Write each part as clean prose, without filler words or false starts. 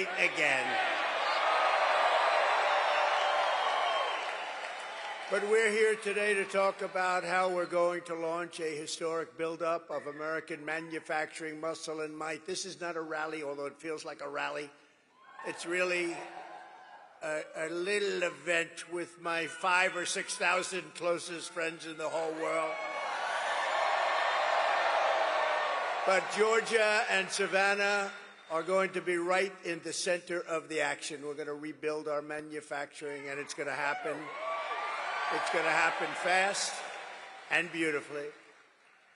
great again. But we're here today to talk about how we're going to launch a historic buildup of American manufacturing muscle and might. This is not a rally, although it feels like a rally. It's really a little event with my 5,000 or 6,000 closest friends in the whole world. But Georgia and Savannah are going to be right in the center of the action. We're going to rebuild our manufacturing, and it's going to happen. It's going to happen fast and beautifully.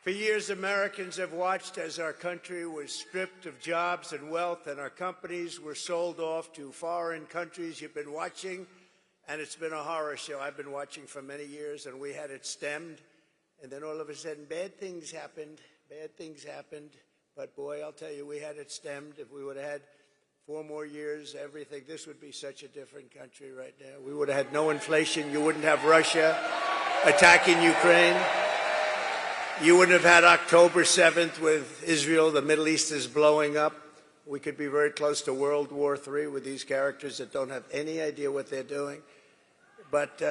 For years, Americans have watched as our country was stripped of jobs and wealth, and our companies were sold off to foreign countries. You've been watching, and it's been a horror show. I've been watching for many years, and we had it stemmed. And then all of a sudden, bad things happened. Bad things happened. But, boy, I'll tell you, we had it stemmed. If we would have had 4 more years, everything, this would be such a different country right now. We would have had no inflation. You wouldn't have Russia attacking Ukraine. You wouldn't have had October 7th with Israel. The Middle East is blowing up. We could be very close to World War III with these characters that don't have any idea what they're doing. But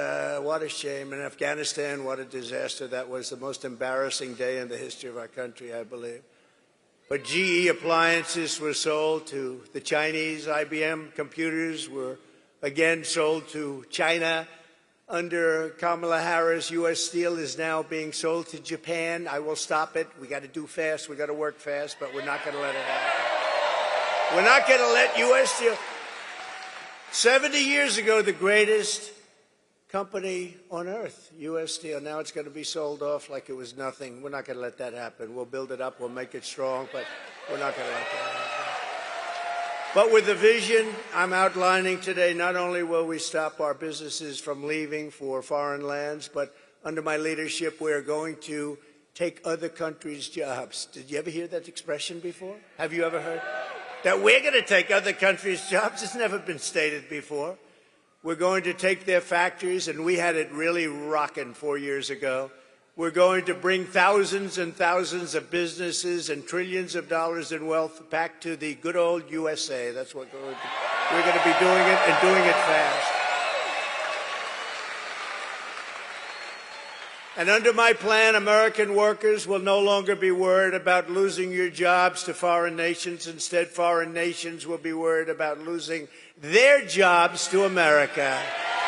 what a shame. In Afghanistan, what a disaster. That was the most embarrassing day in the history of our country, I believe. But GE appliances were sold to the Chinese. IBM computers were again sold to China. Under Kamala Harris, U.S. Steel is now being sold to Japan. I will stop it. We got to do fast. We got to work fast, but we're not going to let it happen. We're not going to let U.S. Steel. 70 years ago, the greatest company on earth, U.S. Steel. Now it's going to be sold off like it was nothing. We're not going to let that happen. We'll build it up. We'll make it strong, but we're not going to let that happen. But with the vision I'm outlining today, not only will we stop our businesses from leaving for foreign lands, but under my leadership, we're going to take other countries' jobs. Did you ever hear that expression before? Have you ever heard that we're going to take other countries' jobs? It's never been stated before. We're going to take their factories, and we had it really rocking 4 years ago. We're going to bring thousands and thousands of businesses and trillions of dollars in wealth back to the good old USA. That's what we're going to be doing it, and doing it fast. And under my plan, American workers will no longer be worried about losing your jobs to foreign nations. Instead, foreign nations will be worried about losing their jobs to America.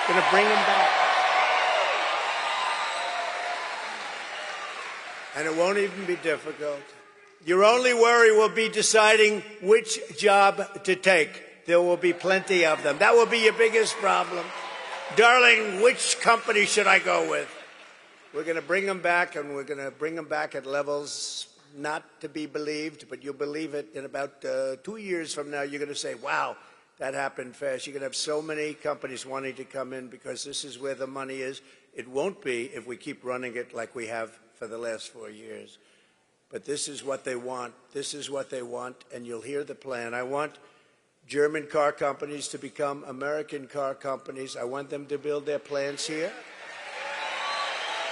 Going to bring them back. And it won't even be difficult. Your only worry will be deciding which job to take. There will be plenty of them. That will be your biggest problem. Darling, which company should I go with? We're going to bring them back, and we're going to bring them back at levels not to be believed, but you'll believe it. In about 2 years from now, you're going to say, wow, that happened fast. You're going to have so many companies wanting to come in because this is where the money is. It won't be if we keep running it like we have for the last 4 years. But this is what they want. This is what they want, and you'll hear the plan. I want German car companies to become American car companies. I want them to build their plants here.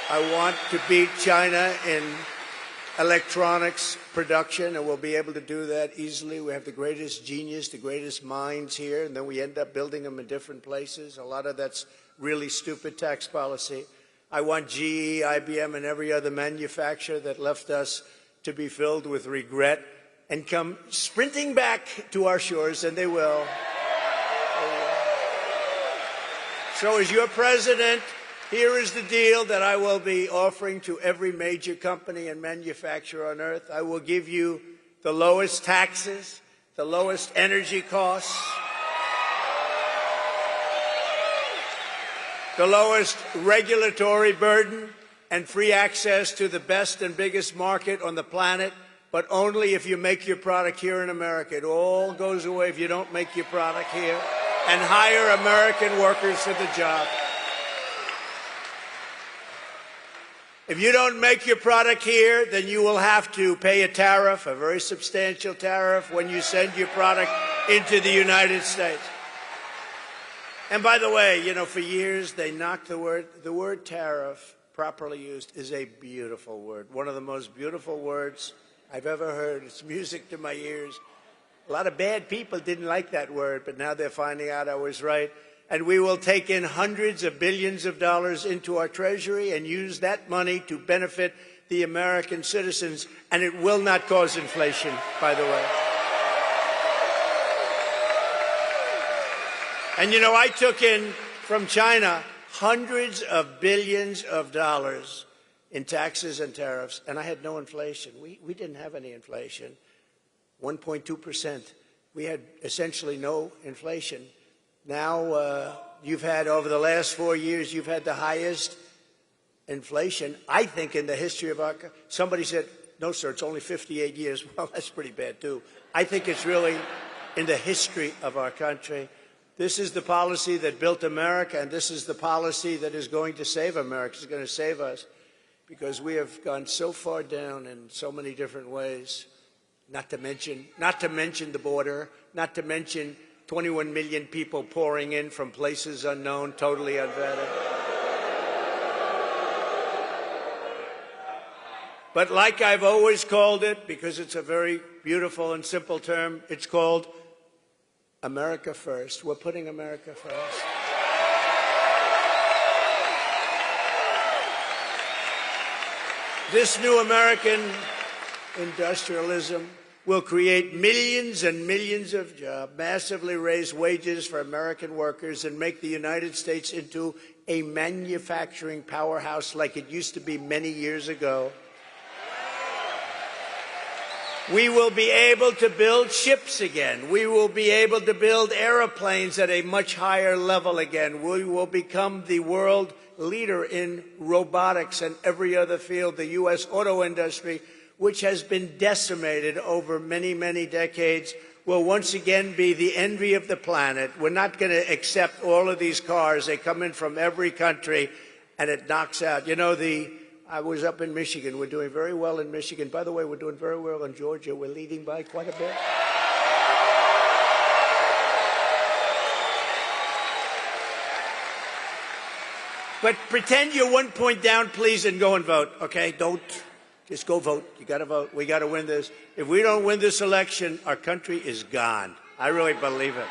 I want to beat China in electronics production, and we'll be able to do that easily. We have the greatest genius, the greatest minds here, and then we end up building them in different places. A lot of that's really stupid tax policy. I want GE, IBM, and every other manufacturer that left us to be filled with regret and come sprinting back to our shores, and they will. So as your president, here is the deal that I will be offering to every major company and manufacturer on earth. I will give you the lowest taxes, the lowest energy costs, the lowest regulatory burden, and free access to the best and biggest market on the planet, but only if you make your product here in America. It all goes away if you don't make your product here, and hire American workers for the job. If you don't make your product here, then you will have to pay a tariff, a very substantial tariff, when you send your product into the United States. And by the way, you know, for years they knocked the word tariff, properly used, is a beautiful word. One of the most beautiful words I've ever heard. It's music to my ears. A lot of bad people didn't like that word, but now they're finding out I was right. And we will take in hundreds of billions of dollars into our treasury and use that money to benefit the American citizens, and it will not cause inflation, by the way. And you know, I took in from China hundreds of billions of dollars in taxes and tariffs, and I had no inflation. We didn't have any inflation, 1.2%. We had essentially no inflation. Now, you've had, over the last 4 years, you've had the highest inflation, I think, in the history of our country. Somebody said, no, sir, it's only 58 years. Well, that's pretty bad, too. I think it's really in the history of our country. This is the policy that built America, and this is the policy that is going to save America. It's going to save us, because we have gone so far down in so many different ways, not to mention the border, not to mention 21 million people pouring in from places unknown, totally unvetted. But like I've always called it, because it's a very beautiful and simple term, it's called America First. We're putting America first. This new American industrialism will create millions and millions of jobs, massively raise wages for American workers, and make the United States into a manufacturing powerhouse like it used to be many years ago. We will be able to build ships again. We will be able to build airplanes at a much higher level again. We will become the world leader in robotics and every other field. The U.S. auto industry, which has been decimated over many, many decades, will once again be the envy of the planet. We're not going to accept all of these cars. They come in from every country, and it knocks out. You know, I was up in Michigan. We're doing very well in Michigan. By the way, we're doing very well in Georgia. We're leading by quite a bit. But pretend you're 1 point down, please, and go and vote, okay? Don't. Just go vote. You got to vote. We got to win this. If we don't win this election, our country is gone. I really believe it.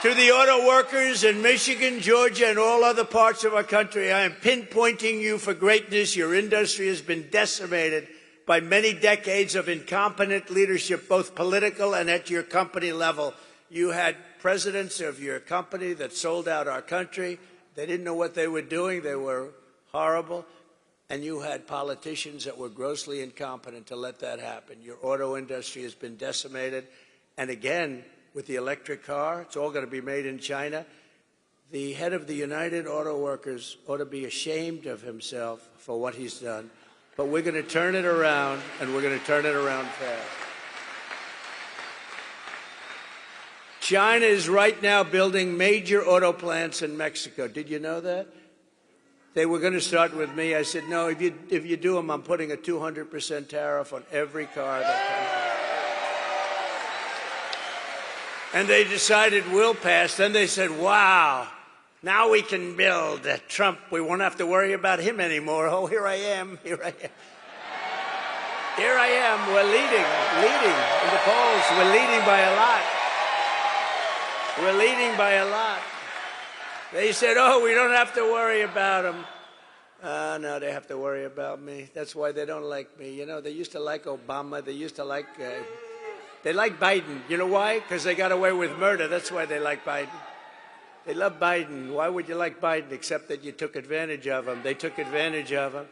To the auto workers in Michigan, Georgia, and all other parts of our country, I am pinpointing you for greatness. Your industry has been decimated by many decades of incompetent leadership, both political and at your company level. You had presidents of your company that sold out our country. They didn't know what they were doing. They were horrible. And you had politicians that were grossly incompetent to let that happen. Your auto industry has been decimated. And again, with the electric car, it's all going to be made in China. The head of the United Auto Workers ought to be ashamed of himself for what he's done. But we're going to turn it around, and we're going to turn it around fast. China is right now building major auto plants in Mexico. Did you know that? They were going to start with me. I said, no, if you do them, I'm putting a 200% tariff on every car that comes. And they decided we'll pass. Then they said, wow, now we can build Trump. We won't have to worry about him anymore. Oh, here I am. Here I am. Here I am. We're leading in the polls. We're leading by a lot. We're leading by a lot. They said, oh, we don't have to worry about him. No, they have to worry about me. That's why they don't like me. You know, they used to like Obama. They used to like... They like Biden. You know why? Because they got away with murder. That's why they like Biden. They love Biden. Why would you like Biden except that you took advantage of him? They took advantage of him.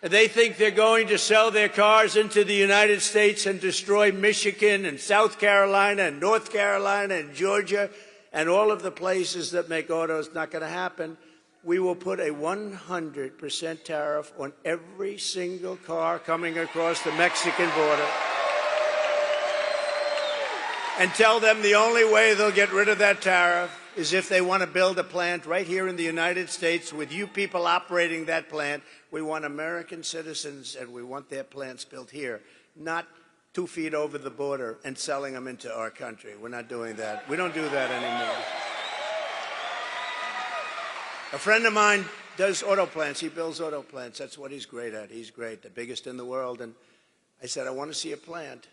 And they think they're going to sell their cars into the United States and destroy Michigan and South Carolina and North Carolina and Georgia and all of the places that make autos. Not going to happen. We will put a 100% tariff on every single car coming across the Mexican border. And tell them the only way they'll get rid of that tariff is if they want to build a plant right here in the United States with you people operating that plant. We want American citizens, and we want their plants built here, not 2 feet over the border and selling them into our country. We're not doing that. We don't do that anymore. A friend of mine does auto plants. He builds auto plants. That's what he's great at. He's great, the biggest in the world. And I said, I want to see a plant.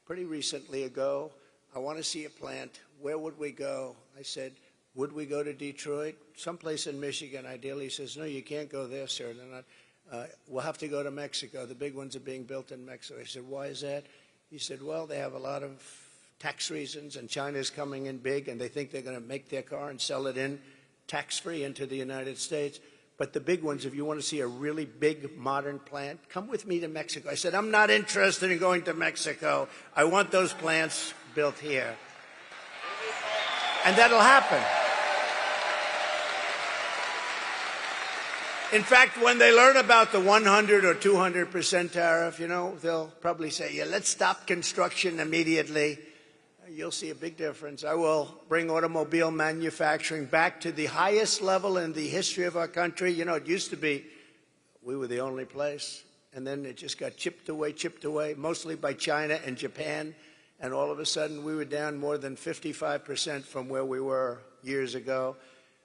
pretty recently ago, I want to see a plant. Where would we go? I said, would we go to Detroit? Someplace in Michigan, ideally. He says, no, you can't go there, sir. They're not, we'll have to go to Mexico. The big ones are being built in Mexico. I said, why is that? He said, well, they have a lot of tax reasons, and China's coming in big, and they think they're going to make their car and sell it in tax-free into the United States. But the big ones, if you want to see a really big modern plant, come with me to Mexico. I said, I'm not interested in going to Mexico. I want those plants built here. And that'll happen. In fact, when they learn about the 100 or 200% tariff, you know, they'll probably say, yeah, let's stop construction immediately. You'll see a big difference. I will bring automobile manufacturing back to the highest level in the history of our country. You know, it used to be we were the only place, and then it just got chipped away, mostly by China and Japan, and all of a sudden we were down more than 55% from where we were years ago.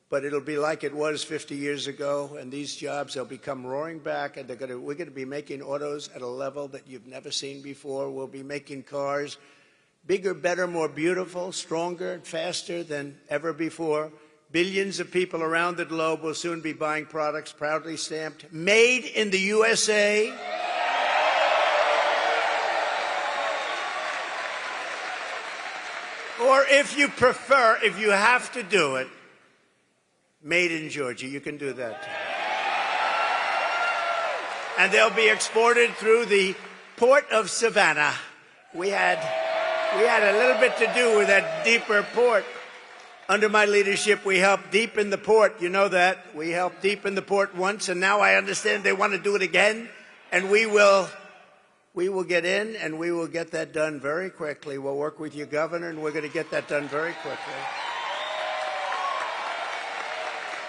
But it'll be like it was 50 years ago, and these jobs, they'll become roaring back, and we're going to be making autos at a level that you've never seen before. We'll be making cars bigger, better, more beautiful, stronger, faster than ever before. Billions of people around the globe will soon be buying products proudly stamped, made in the USA. Or if you prefer, if you have to do it, made in Georgia. You can do that too. And they'll be exported through the port of Savannah. We had a little bit to do with that deeper port. Under my leadership, we helped deepen the port. You know that. We helped deepen the port once, and now I understand they want to do it again. And we will get in, and we will get that done very quickly. We'll work with your governor, and we're going to get that done very quickly.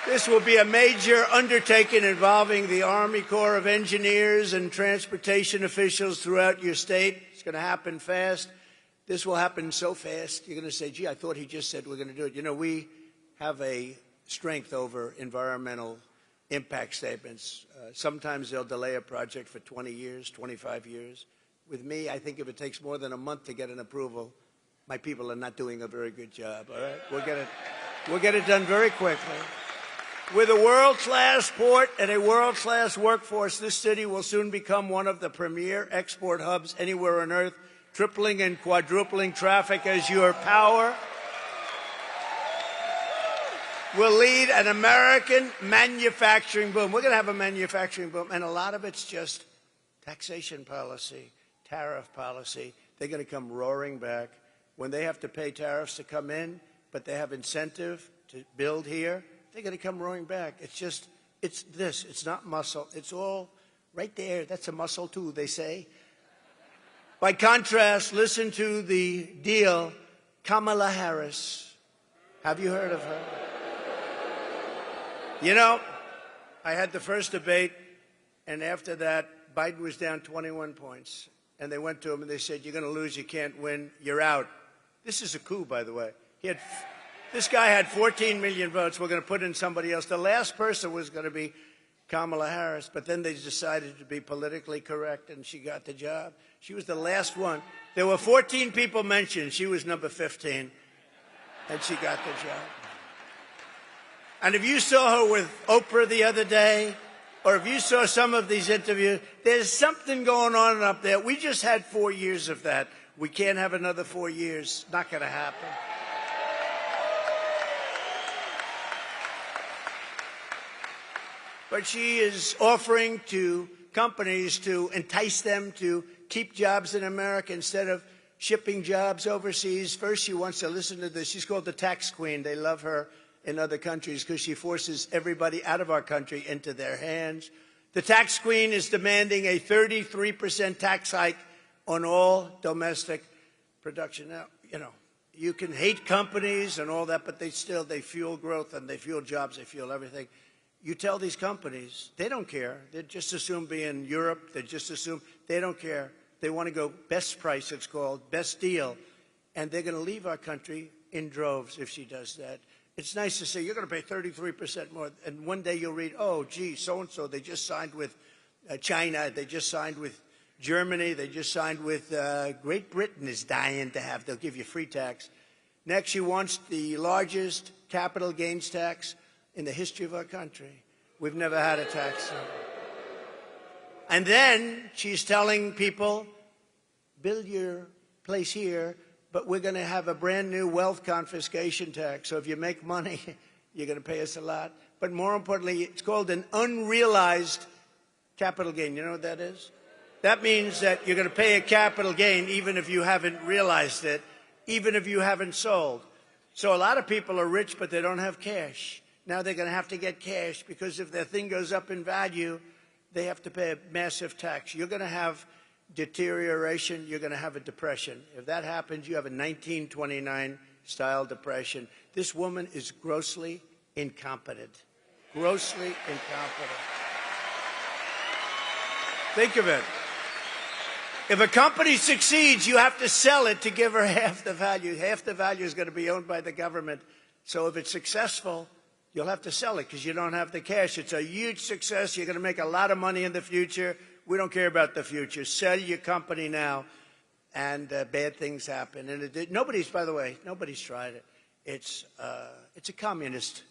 This will be a major undertaking involving the Army Corps of Engineers and transportation officials throughout your state. It's going to happen fast. This will happen so fast, you're going to say, gee, I thought he just said we're going to do it. You know, we have a strength over environmental impact statements. Sometimes they'll delay a project for 20 years, 25 years. With me, I think if it takes more than a month to get an approval, my people are not doing a very good job, all right? We'll get it done very quickly. With a world-class port and a world-class workforce, this city will soon become one of the premier export hubs anywhere on Earth, tripling and quadrupling traffic as your power will lead an American manufacturing boom. We're going to have a manufacturing boom, and a lot of it's just taxation policy, tariff policy. They're going to come roaring back. When they have to pay tariffs to come in, but they have incentive to build here, they're going to come roaring back. It's this. It's not muscle. It's all right there. That's a muscle, too, they say. By contrast, listen to the deal, Kamala Harris. Have you heard of her? You know, I had the first debate, and after that, Biden was down 21 points. And they went to him and they said, you're going to lose, you can't win, you're out. This is a coup, by the way. This guy had 14 million votes. We're going to put in somebody else. The last person was going to be Kamala Harris, but then they decided to be politically correct, and she got the job. She was the last one. There were 14 people mentioned. She was number 15, and she got the job. And if you saw her with Oprah the other day, or if you saw some of these interviews, there's something going on up there. We just had 4 years of that. We can't have another 4 years. Not going to happen. But she is offering to companies to entice them to keep jobs in America instead of shipping jobs overseas. First, she wants to listen to this. She's called the tax queen. They love her in other countries because she forces everybody out of our country into their hands. The tax queen is demanding a 33% tax hike on all domestic production. Now, you know, you can hate companies and all that, but they fuel growth and they fuel jobs, they fuel everything. You tell these companies, they don't care. They just assume be in Europe. They just assume they don't care. They want to go best price, it's called, best deal. And they're going to leave our country in droves if she does that. It's nice to say, you're going to pay 33% more. And one day you'll read, oh, gee, so-and-so, they just signed with China. They just signed with Germany, they just signed with Great Britain is dying to have. They'll give you free tax. Next, she wants the largest capital gains tax in the history of our country. We've never had a tax. And then she's telling people, build your place here, but we're going to have a brand new wealth confiscation tax. So if you make money, you're going to pay us a lot. But more importantly, it's called an unrealized capital gain. You know what that is? That means that you're going to pay a capital gain even if you haven't realized it, even if you haven't sold. So a lot of people are rich, but they don't have cash. Now they're going to have to get cash because if their thing goes up in value, they have to pay a massive tax. You're going to have deterioration. You're going to have a depression. If that happens, you have a 1929-style depression. This woman is grossly incompetent. Grossly incompetent. Think of it. If a company succeeds, you have to sell it to give her half the value. Half the value is going to be owned by the government. So if it's successful, you'll have to sell it because you don't have the cash. It's a huge success. You're going to make a lot of money in the future. We don't care about the future. Sell your company now, and bad things happen. And nobody's, by the way, nobody's tried it. It's a communist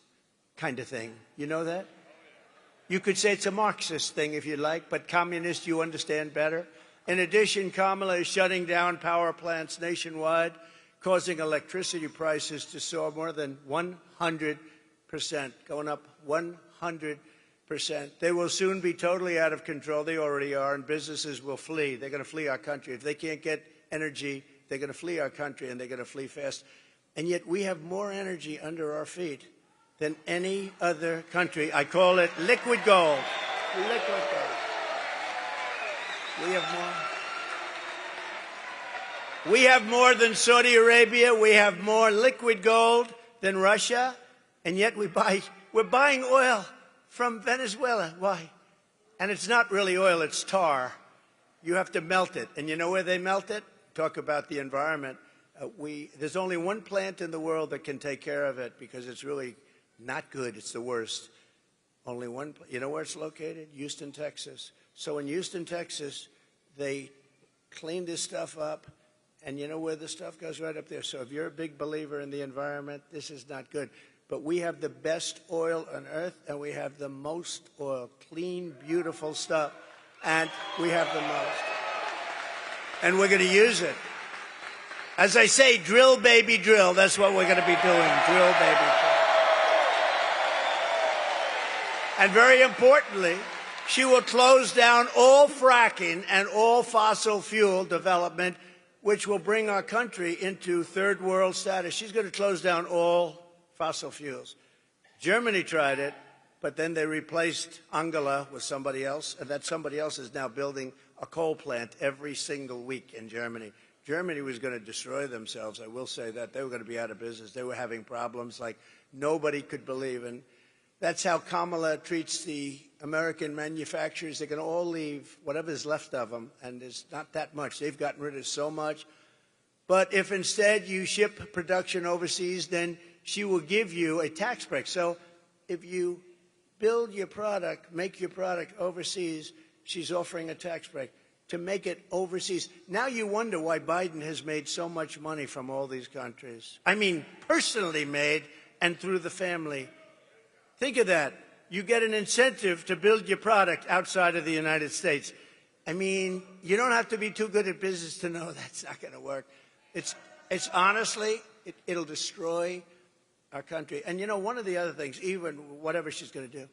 kind of thing. You know that? You could say it's a Marxist thing if you like, but communist you understand better. In addition, Kamala is shutting down power plants nationwide, causing electricity prices to soar more than 100%, going up 100%. They will soon be totally out of control. They already are, and businesses will flee. They're going to flee our country. If they can't get energy, they're going to flee our country, and they're going to flee fast. And yet we have more energy under our feet than any other country. I call it liquid gold. Liquid gold. We have more than Saudi Arabia. We have more liquid gold than Russia, and yet we're buying oil from Venezuela. Why? And it's not really oil, it's tar. You have to melt it. And you know where they melt it? Talk about the environment. There's only one plant in the world that can take care of it because it's really not good. It's the worst. Only one. You know where it's located? Houston, Texas. So in Houston, Texas, they clean this stuff up, and you know where the stuff goes? Right up there. So if you're a big believer in the environment, this is not good. But we have the best oil on earth, and we have the most oil, clean, beautiful stuff, and we have the most. And we're going to use it. As I say, drill, baby, drill. That's what we're going to be doing, drill, baby, drill. And very importantly, she will close down all fracking and all fossil fuel development, which will bring our country into third world status. She's going to close down all fossil fuels. Germany tried it, but then they replaced Angela with somebody else, and that somebody else is now building a coal plant every single week in Germany. Germany was going to destroy themselves, I will say that. They were going to be out of business. They were having problems like nobody could believe. And that's how Kamala treats the American manufacturers. They're going to all leave, whatever's left of them, and there's not that much. They've gotten rid of so much. But if instead you ship production overseas, then she will give you a tax break. So if you build your product, make your product overseas, she's offering a tax break to make it overseas. Now you wonder why Biden has made so much money from all these countries. I mean, personally made and through the family. Think of that. You get an incentive to build your product outside of the United States. I mean, you don't have to be too good at business to know that's not going to work. It's honestly, it'll destroy our country. And you know, one of the other things, even whatever she's going to do,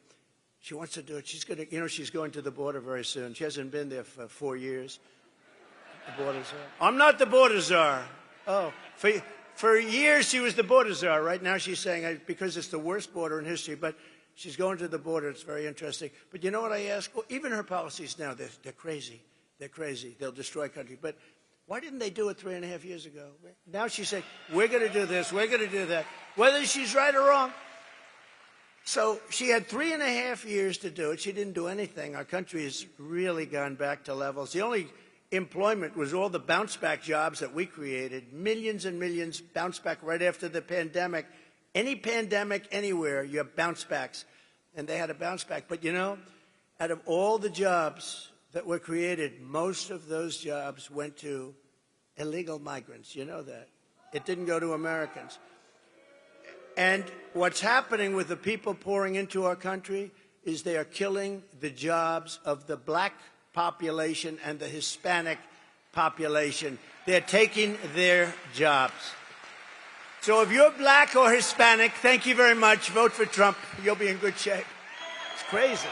she wants to do it. She's going to, you know, she's going to the border very soon. She hasn't been there for 4 years. The border czar. I'm not the border czar. Oh, for years she was the border czar. Right now she's saying, because it's the worst border in history, but she's going to the border. It's very interesting. But you know what I ask? Well, even her policies now, they're crazy. They're crazy. They'll destroy country. But why didn't they do it 3.5 years ago? Now she's saying, we're going to do this, we're going to do that, whether she's right or wrong. So she had 3.5 years to do it. She didn't do anything. Our country has really gone back to levels. The only employment was all the bounce-back jobs that we created. Millions and millions bounce back right after the pandemic. Any pandemic anywhere, you have bounce backs. And they had a bounce back. But, you know, out of all the jobs that were created, most of those jobs went to illegal migrants. You know that. It didn't go to Americans. And what's happening with the people pouring into our country is they are killing the jobs of the black population and the Hispanic population. They're taking their jobs. So if you're black or Hispanic, thank you very much. Vote for Trump. You'll be in good shape. It's crazy.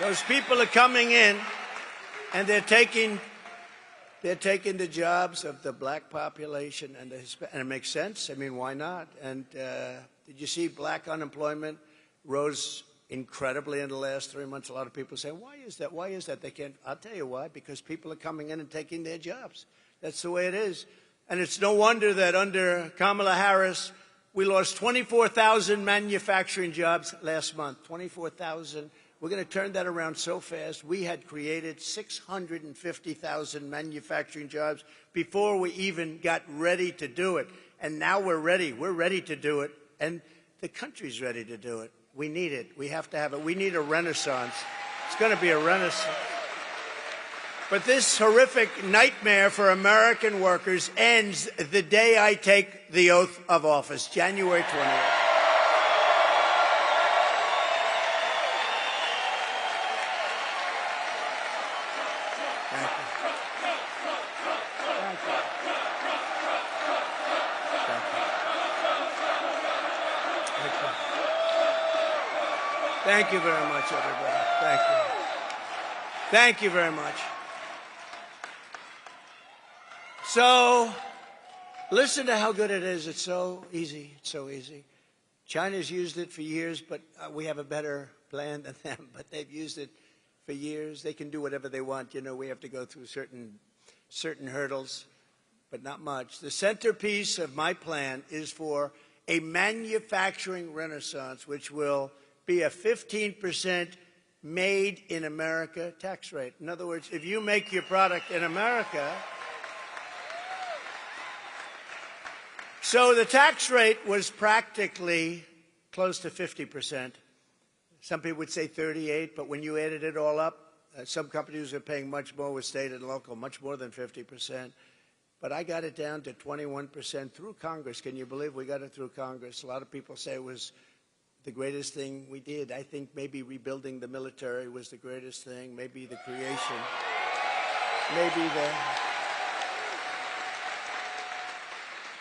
Those people are coming in, and they're taking the jobs of the black population and the Hispanic. And it makes sense. I mean, why not? And did you see black unemployment rose incredibly in the last 3 months? A lot of people say, why is that? Why is that? They can't. I'll tell you why. Because people are coming in and taking their jobs. That's the way it is. And it's no wonder that under Kamala Harris, we lost 24,000 manufacturing jobs last month. 24,000. We're going to turn that around so fast. We had created 650,000 manufacturing jobs before we even got ready to do it. And now we're ready. We're ready to do it. And the country's ready to do it. We need it. We have to have it. We need a renaissance. It's going to be a renaissance. But this horrific nightmare for American workers ends the day I take the oath of office, January 20th. Thank you very much, everybody. Thank you. Thank you very much. So, listen to how good it is. It's so easy. It's so easy. China's used it for years, but we have a better plan than them. But they've used it for years. They can do whatever they want. You know, we have to go through certain hurdles, but not much. The centerpiece of my plan is for a manufacturing renaissance, which will be a 15% made in America tax rate. In other words, if you make your product in America, so the tax rate was practically close to 50%. Some people would say 38, but when you added it all up, some companies are paying much more with state and local, much more than 50%. But I got it down to 21% through Congress. Can you believe we got it through Congress? A lot of people say it was the greatest thing we did. I think maybe rebuilding the military was the greatest thing. Maybe the creation. Maybe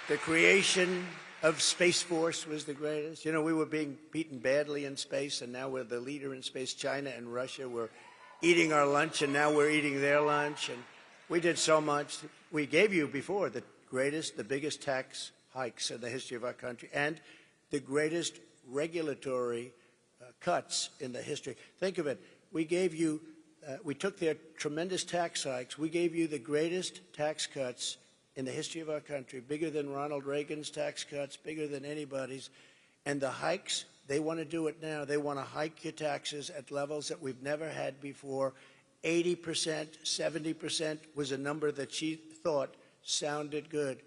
the creation of Space Force was the greatest. You know, we were being beaten badly in space, and now we're the leader in space. China and Russia were eating our lunch, and now we're eating their lunch. And we did so much. We gave you before the biggest tax hikes in the history of our country, and the greatest regulatory cuts in the history. Think of it. We gave you, we took their tremendous tax hikes. We gave you the greatest tax cuts in the history of our country, bigger than Ronald Reagan's tax cuts, bigger than anybody's. And the hikes, they want to do it now. They want to hike your taxes at levels that we've never had before. 80%, 70% was a number that she thought sounded good.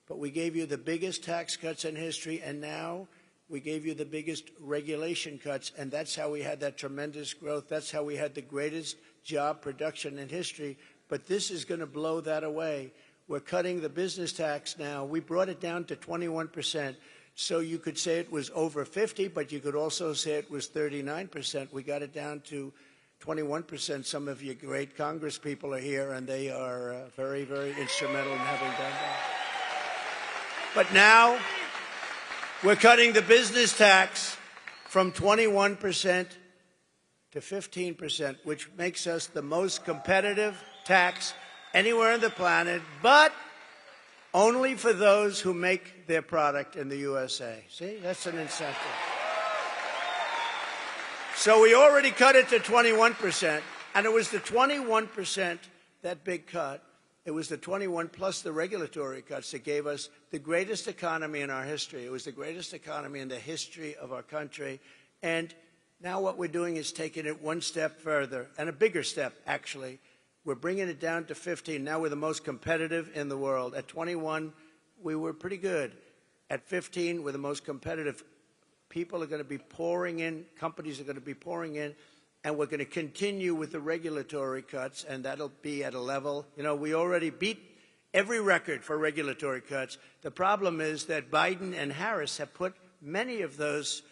But we gave you the biggest tax cuts in history, and now we gave you the biggest regulation cuts, and that's how we had that tremendous growth. That's how we had the greatest job production in history. But this is going to blow that away. We're cutting the business tax now. We brought it down to 21%. So you could say it was over 50, but you could also say it was 39%. We got it down to 21%. Some of you great Congress people are here, and they are very, very instrumental in having done that. But now we're cutting the business tax from 21% to 15%, which makes us the most competitive tax anywhere on the planet, but only for those who make their product in the USA. See, that's an incentive. So we already cut it to 21%, and it was the 21%, that big cut, it was the 21 plus the regulatory cuts that gave us the greatest economy in our history. It was the greatest economy in the history of our country. And now what we're doing is taking it one step further, and a bigger step, actually. We're bringing it down to 15. Now we're the most competitive in the world. At 21, we were pretty good. At 15, we're the most competitive. People are going to be pouring in, companies are going to be pouring in, and we're going to continue with the regulatory cuts, and that'll be at a level, you know, we already beat every record for regulatory cuts. The problem is that Biden and Harris have put many of those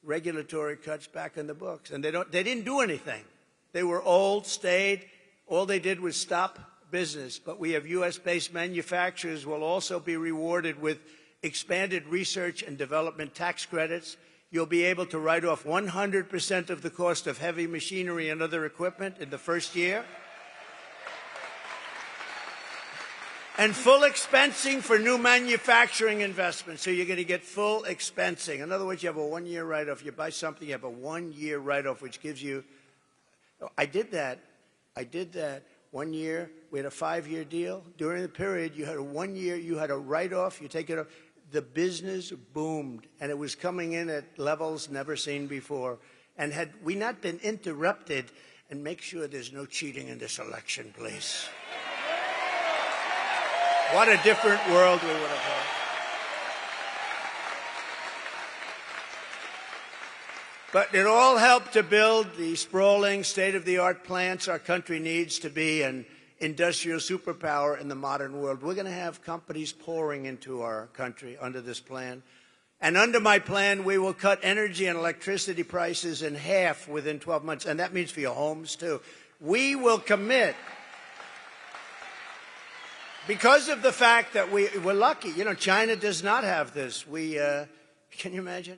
regulatory cuts back in the books, and they didn't do anything. They were old, stayed. All they did was stop business. But we have U.S.-based manufacturers will also be rewarded with expanded research and development tax credits. You'll be able to write off 100% of the cost of heavy machinery and other equipment in the first year. And full expensing for new manufacturing investments. So you're going to get full expensing. In other words, you have a one-year write-off. You buy something, you have a one-year write-off, which gives you... I did that. 1 year. We had a 5-year deal. During the period, you had a 1 year, you had a write-off, you take it off. The business boomed, and it was coming in at levels never seen before. And had we not been interrupted, and make sure there's no cheating in this election, please. What a different world we would have had. But it all helped to build the sprawling, state-of-the-art plants our country needs to be an industrial superpower in the modern world. We're going to have companies pouring into our country under this plan. And under my plan, we will cut energy and electricity prices in half within 12 months. And that means for your homes, too. We will commit, because of the fact that we're lucky. You know, China does not have this. Can you imagine?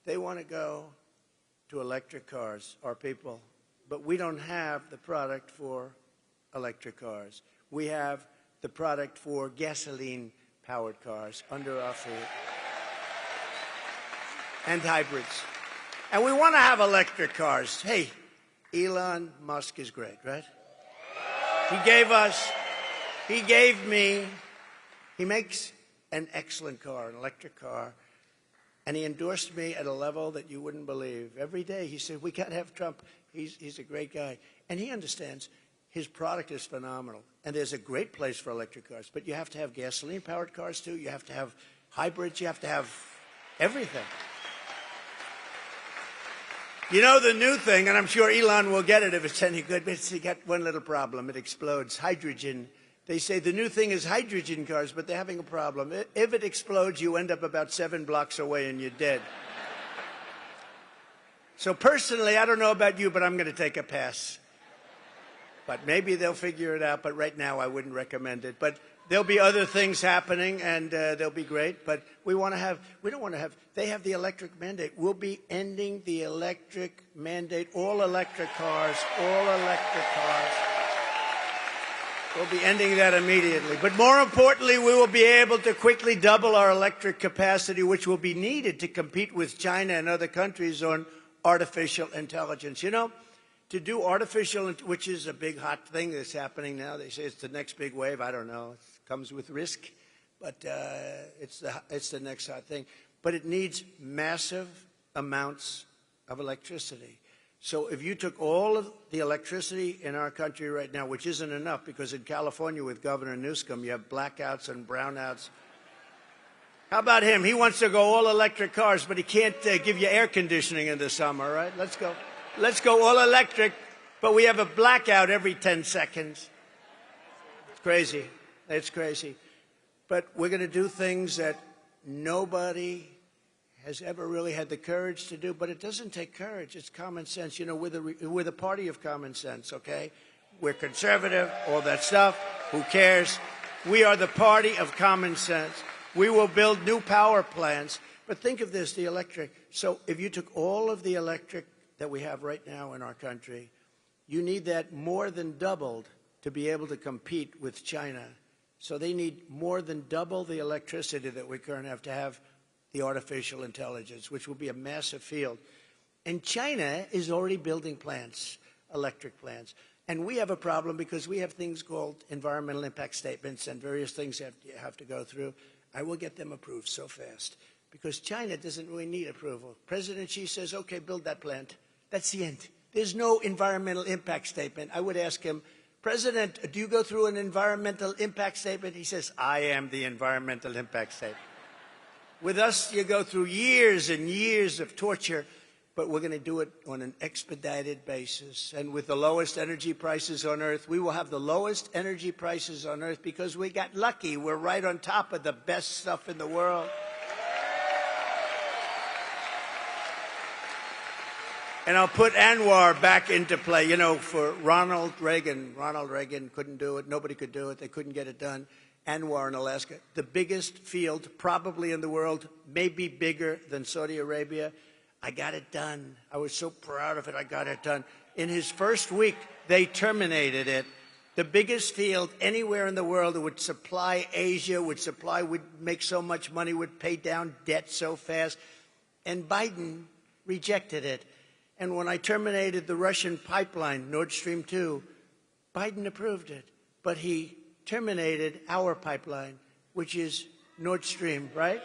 They want to go to electric cars, our people. But we don't have the product for electric cars. We have the product for gasoline-powered cars under our feet. And hybrids. And we want to have electric cars. Hey, Elon Musk is great, right? He makes an excellent car, an electric car. And he endorsed me at a level that you wouldn't believe. Every day he said, we can't have Trump. He's a great guy. And he understands his product is phenomenal. And there's a great place for electric cars. But you have to have gasoline-powered cars, too. You have to have hybrids. You have to have everything. You know the new thing, and I'm sure Elon will get it if it's any good, but it's got one little problem. It explodes. Hydrogen. They say the new thing is hydrogen cars, but they're having a problem. If it explodes, you end up about 7 blocks away and you're dead. So personally, I don't know about you, but I'm going to take a pass. But maybe they'll figure it out, but right now I wouldn't recommend it. But there'll be other things happening, and they'll be great. But we don't want to have, they have the electric mandate. We'll be ending the electric mandate, all electric cars. We'll be ending that immediately. But more importantly, we will be able to quickly double our electric capacity, which will be needed to compete with China and other countries on artificial intelligence. You know, to do artificial, which is a big hot thing that's happening now. They say it's the next big wave. I don't know. It comes with risk, but it's the next hot thing. But it needs massive amounts of electricity. So if you took all of the electricity in our country right now, which isn't enough, because in California with Governor Newsom, you have blackouts and brownouts. How about him? He wants to go all electric cars, but he can't give you air conditioning in the summer, right? Let's go all electric, but we have a blackout every 10 seconds. It's crazy. It's crazy. But we're going to do things that nobody has ever really had the courage to do, but it doesn't take courage. It's common sense. You know, we're the party of common sense, okay? We're conservative, all that stuff. Who cares? We are the party of common sense. We will build new power plants. But think of this, the electric. So if you took all of the electric that we have right now in our country, you need that more than doubled to be able to compete with China. So they need more than double the electricity that we currently have to have the artificial intelligence, which will be a massive field. And China is already building plants, electric plants. And we have a problem because we have things called environmental impact statements and various things that you have to go through. I will get them approved so fast because China doesn't really need approval. President Xi says, okay, build that plant. That's the end. There's no environmental impact statement. I would ask him, President, do you go through an environmental impact statement? He says, I am the environmental impact statement. With us, you go through years and years of torture, but we're going to do it on an expedited basis. And with the lowest energy prices on Earth, we will have the lowest energy prices on Earth because we got lucky. We're right on top of the best stuff in the world. And I'll put Anwar back into play. You know, for Ronald Reagan couldn't do it. Nobody could do it. They couldn't get it done. Anwar in Alaska, the biggest field probably in the world, maybe bigger than Saudi Arabia. I got it done. I was so proud of it. I got it done. In his first week, they terminated it. The biggest field anywhere in the world that would supply Asia, would make so much money, would pay down debt so fast. And Biden rejected it. And when I terminated the Russian pipeline, Nord Stream 2, Biden approved it. But he terminated our pipeline, which is Nord Stream, right?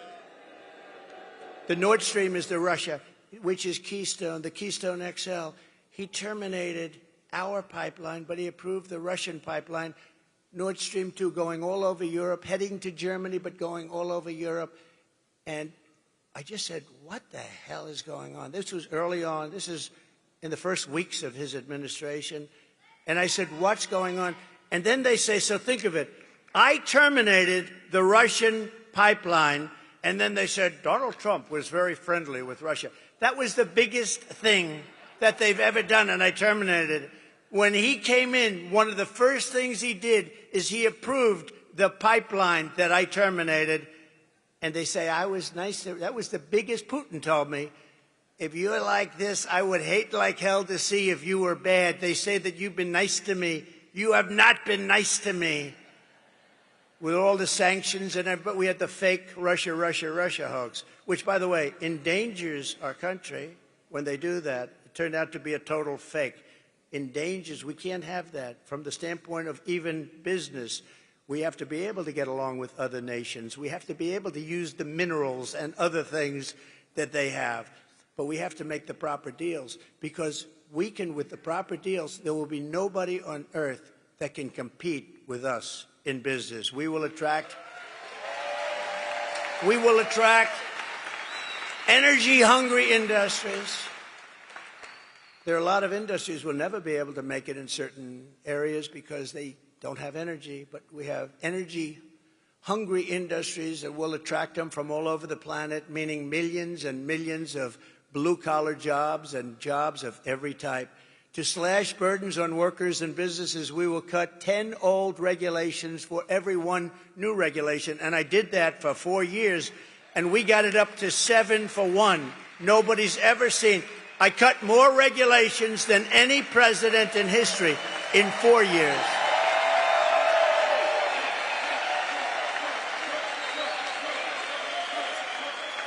The Nord Stream is the Russia, which is Keystone, the Keystone XL. He terminated our pipeline, but he approved the Russian pipeline, Nord Stream 2, going all over Europe, heading to Germany, but going all over Europe. And I just said, what the hell is going on? This was early on. This is in the first weeks of his administration. And I said, what's going on? And then they say, so think of it. I terminated the Russian pipeline, and then they said Donald Trump was very friendly with Russia. That was the biggest thing that they've ever done, and I terminated it. When he came in, one of the first things he did is he approved the pipeline that I terminated. And they say, I was nice. That was the biggest. Putin told me, if you're like this, I would hate like hell to see if you were bad. They say that you've been nice to me. You have not been nice to me. With all the sanctions, but we had the fake Russia hoax, which, by the way, endangers our country when they do that. It turned out to be a total fake. Endangers. We can't have that. From the standpoint of even business, we have to be able to get along with other nations. We have to be able to use the minerals and other things that they have. But we have to make the proper deals, because we can, with the proper deals, there will be nobody on earth that can compete with us in business. We will attract energy-hungry industries. There are a lot of industries will never be able to make it in certain areas because they don't have energy, but we have energy-hungry industries that will attract them from all over the planet, meaning millions and millions of blue-collar jobs and jobs of every type. To slash burdens on workers and businesses, we will cut 10 old regulations for every one new regulation. And I did that for 4 years, and we got it up to 7 for 1. Nobody's ever seen. I cut more regulations than any president in history in 4 years.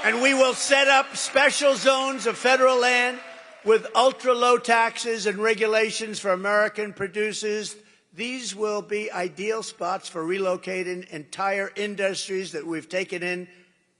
And we will set up special zones of federal land with ultra-low taxes and regulations for American producers. These will be ideal spots for relocating entire industries that we've taken in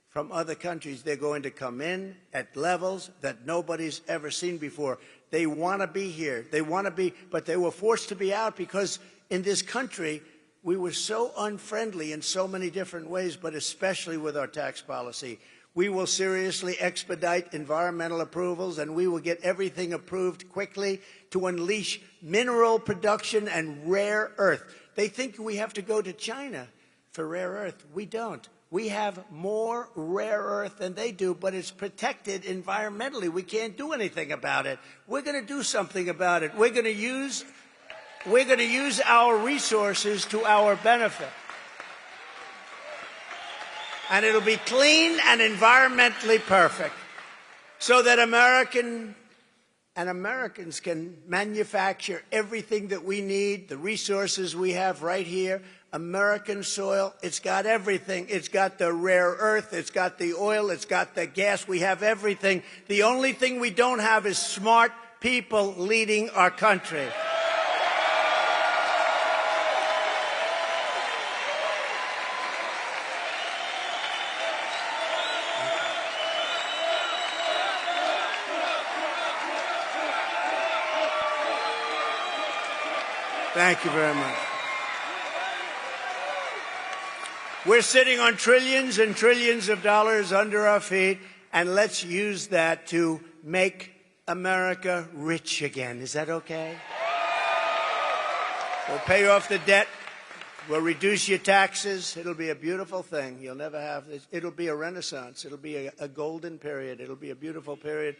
from other countries. They're going to come in at levels that nobody's ever seen before. They want to be here. They want to be, but they were forced to be out because in this country, we were so unfriendly in so many different ways, but especially with our tax policy. We will seriously expedite environmental approvals, and we will get everything approved quickly to unleash mineral production and rare earth. They think we have to go to China for rare earth. We don't. We have more rare earth than they do, but it's protected environmentally. We can't do anything about it. We're going to do something about it. We're going to use our resources to our benefit. And it'll be clean and environmentally perfect so that Americans can manufacture everything that we need, the resources we have right here. American soil, it's got everything. It's got the rare earth, it's got the oil, it's got the gas. We have everything. The only thing we don't have is smart people leading our country. Thank you very much. We're sitting on trillions and trillions of dollars under our feet, and let's use that to make America rich again. Is that okay? We'll pay off the debt. We'll reduce your taxes. It'll be a beautiful thing. You'll never have this. It'll be a renaissance. It'll be a golden period. It'll be a beautiful period.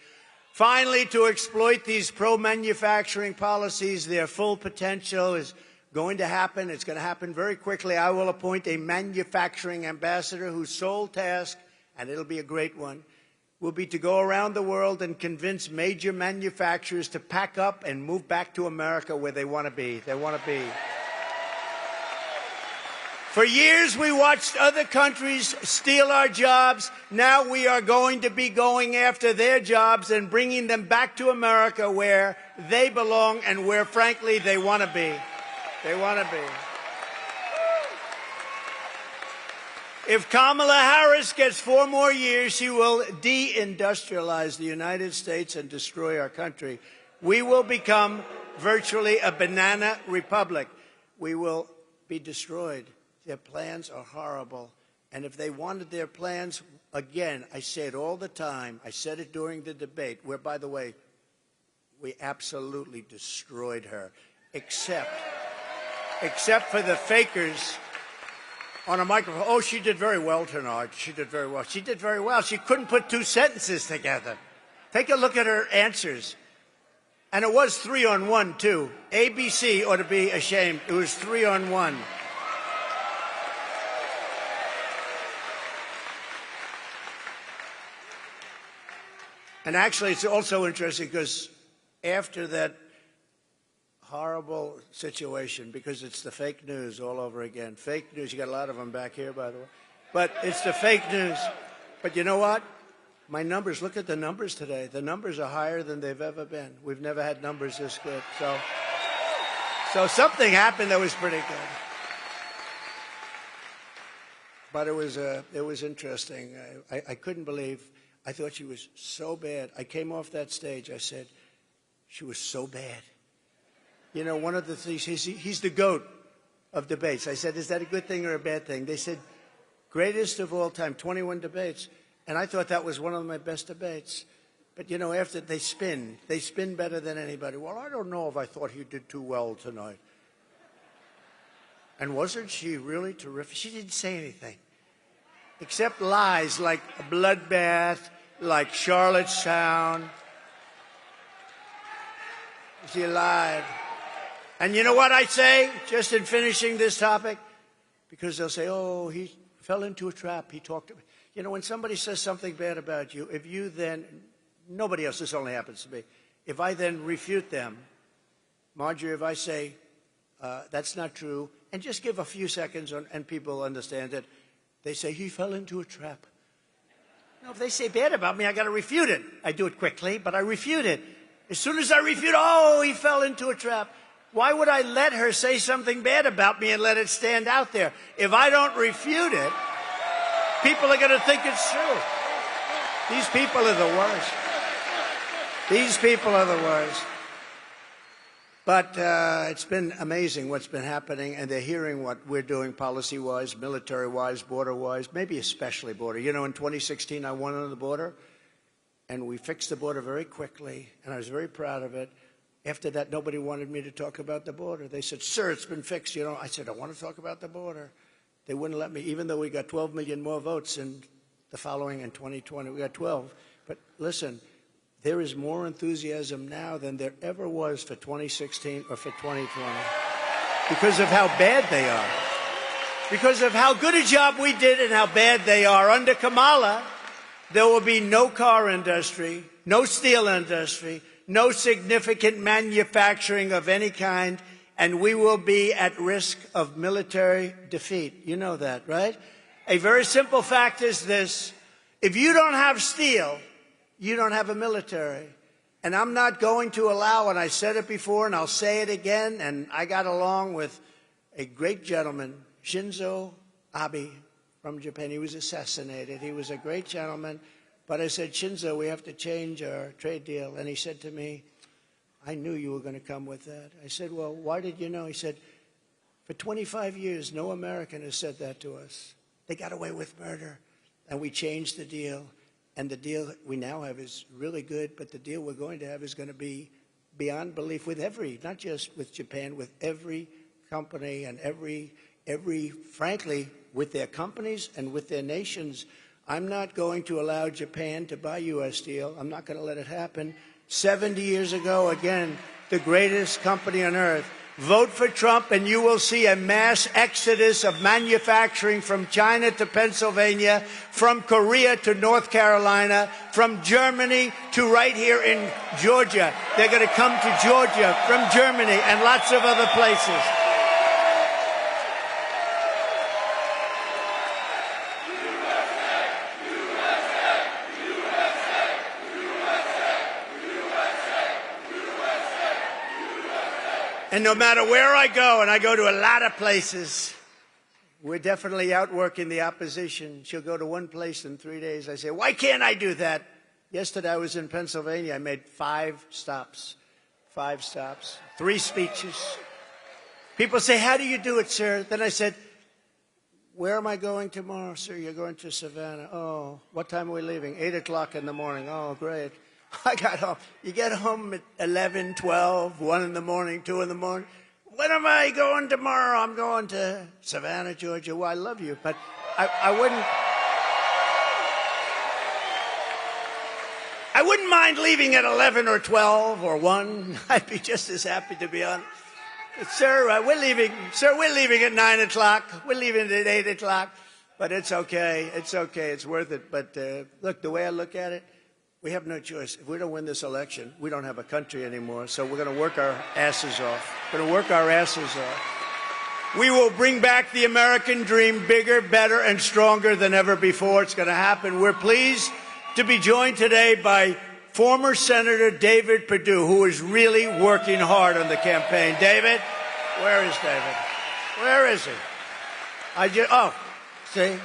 Finally, to exploit these pro-manufacturing policies, their full potential is going to happen. It's going to happen very quickly. I will appoint a manufacturing ambassador whose sole task, and it'll be a great one, will be to go around the world and convince major manufacturers to pack up and move back to America where they want to be. They want to be. For years, we watched other countries steal our jobs. Now we are going to be going after their jobs and bringing them back to America where they belong and where, frankly, they want to be. They want to be. If Kamala Harris gets 4 more years, she will deindustrialize the United States and destroy our country. We will become virtually a banana republic. We will be destroyed. Their plans are horrible. And if they wanted their plans, again, I say it all the time. I said it during the debate, where, by the way, we absolutely destroyed her, except for the fakers on a microphone. Oh, she did very well tonight. She did very well. She did very well. She couldn't put 2 sentences together. Take a look at her answers. And it was 3-on-1, too. ABC ought to be ashamed. It was 3-on-1. And actually, it's also interesting because after that horrible situation, because it's the fake news all over again. Fake news. You got a lot of them back here, by the way. But it's the fake news. But you know what? My numbers, look at the numbers today. The numbers are higher than they've ever been. We've never had numbers this good. So something happened that was pretty good. But it was interesting. I couldn't believe. I thought she was so bad. I came off that stage. I said, she was so bad. You know, one of the things, he's the GOAT of debates. I said, is that a good thing or a bad thing? They said, greatest of all time, 21 debates. And I thought that was one of my best debates. But, you know, after they spin better than anybody. Well, I don't know if I thought he did too well tonight. And wasn't she really terrific? She didn't say anything. Except lies like a bloodbath, like Charlottetown. She lied. And you know what I say, just in finishing this topic? Because they'll say, oh, he fell into a trap. He talked to me. You know, when somebody says something bad about you, if you then, nobody else, this only happens to me, if I then refute them, Marjorie, if I say, that's not true, and just give a few seconds and people understand it, they say, he fell into a trap. No, if they say bad about me, I got to refute it. I do it quickly, but I refute it. As soon as I refute, oh, he fell into a trap. Why would I let her say something bad about me and let it stand out there? If I don't refute it, people are going to think it's true. These people are the worst. These people are the worst. But it's been amazing what's been happening, and they're hearing what we're doing policy-wise, military-wise, border-wise, maybe especially border. You know, in 2016, I won on the border, and we fixed the border very quickly, and I was very proud of it. After that, nobody wanted me to talk about the border. They said, sir, it's been fixed. You know, I said, I want to talk about the border. They wouldn't let me, even though we got 12 million more votes in the following in 2020. We got 12. But listen, there is more enthusiasm now than there ever was for 2016 or for 2020 because of how bad they are. Because of how good a job we did and how bad they are. Under Kamala, there will be no car industry, no steel industry, no significant manufacturing of any kind, and we will be at risk of military defeat. You know that, right? A very simple fact is this. If you don't have steel, you don't have a military. And I'm not going to allow, and I said it before and I'll say it again, and I got along with a great gentleman, Shinzo Abe from Japan. He was assassinated. He was a great gentleman. But I said, Shinzo, we have to change our trade deal. And he said to me, I knew you were going to come with that. I said, well, why did you know? He said, for 25 years, no American has said that to us. They got away with murder. And we changed the deal. And the deal we now have is really good, but the deal we're going to have is going to be beyond belief with every, not just with Japan, with every company and every, frankly, with their companies and with their nations. I'm not going to allow Japan to buy U.S. steel. I'm not going to let it happen. 70 years ago, again, the greatest company on earth. Vote for Trump and you will see a mass exodus of manufacturing from China to Pennsylvania, from Korea to North Carolina, from Germany to right here in Georgia. They're going to come to Georgia from Germany and lots of other places. And no matter where I go, and I go to a lot of places, we're definitely outworking the opposition. She'll go to one place in 3 days. I say, why can't I do that? Yesterday I was in Pennsylvania. I made 5 stops, 3 speeches. People say, how do you do it, sir? Then I said, where am I going tomorrow, sir? You're going to Savannah. Oh, what time are we leaving? 8 o'clock in the morning. Oh, great. I got home. You get home at 11, 12, 1 in the morning, 2 in the morning. When am I going tomorrow? I'm going to Savannah, Georgia. Well, I love you, but I wouldn't mind leaving at 11 or 12 or 1. I'd be just as happy to be on. Sir, we're leaving. Sir, we're leaving at 9 o'clock. We're leaving at 8 o'clock. But it's okay. It's okay. It's worth it. But look, the way I look at it, we have no choice. If we don't win this election, we don't have a country anymore. So we're going to work our asses off. We're going to work our asses off. We will bring back the American dream bigger, better, and stronger than ever before. It's going to happen. We're pleased to be joined today by former Senator David Perdue, who is really working hard on the campaign. David? Where is David? Where is he? See?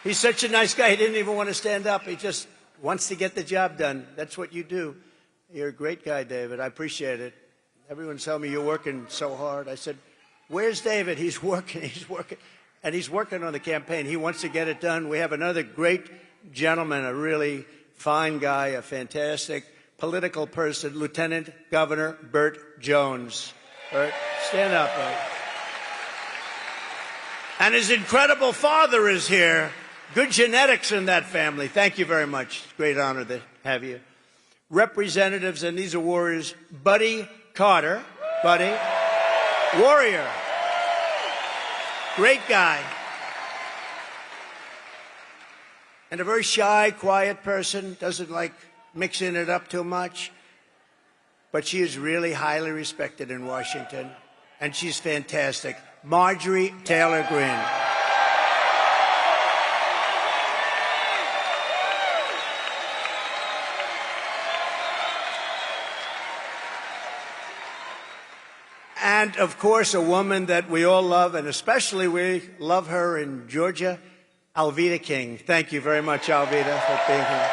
He's such a nice guy. He didn't even want to stand up. He just wants to get the job done. That's what you do. You're a great guy, David. I appreciate it. Everyone's telling me you're working so hard. I said, where's David? He's working. He's working. And he's working on the campaign. He wants to get it done. We have another great gentleman, a really fine guy, a fantastic political person, Lieutenant Governor Burt Jones. Burt, stand up, Burt. And his incredible father is here. Good genetics in that family. Thank you very much. It's a great honor to have you. Representatives, and these are warriors, Buddy Carter. Buddy. Warrior. Great guy. And a very shy, quiet person. Doesn't like mixing it up too much. But she is really highly respected in Washington. And she's fantastic. Marjorie Taylor Greene. And, of course, a woman that we all love, and especially we love her in Georgia, Alveda King. Thank you very much, Alveda, for being here.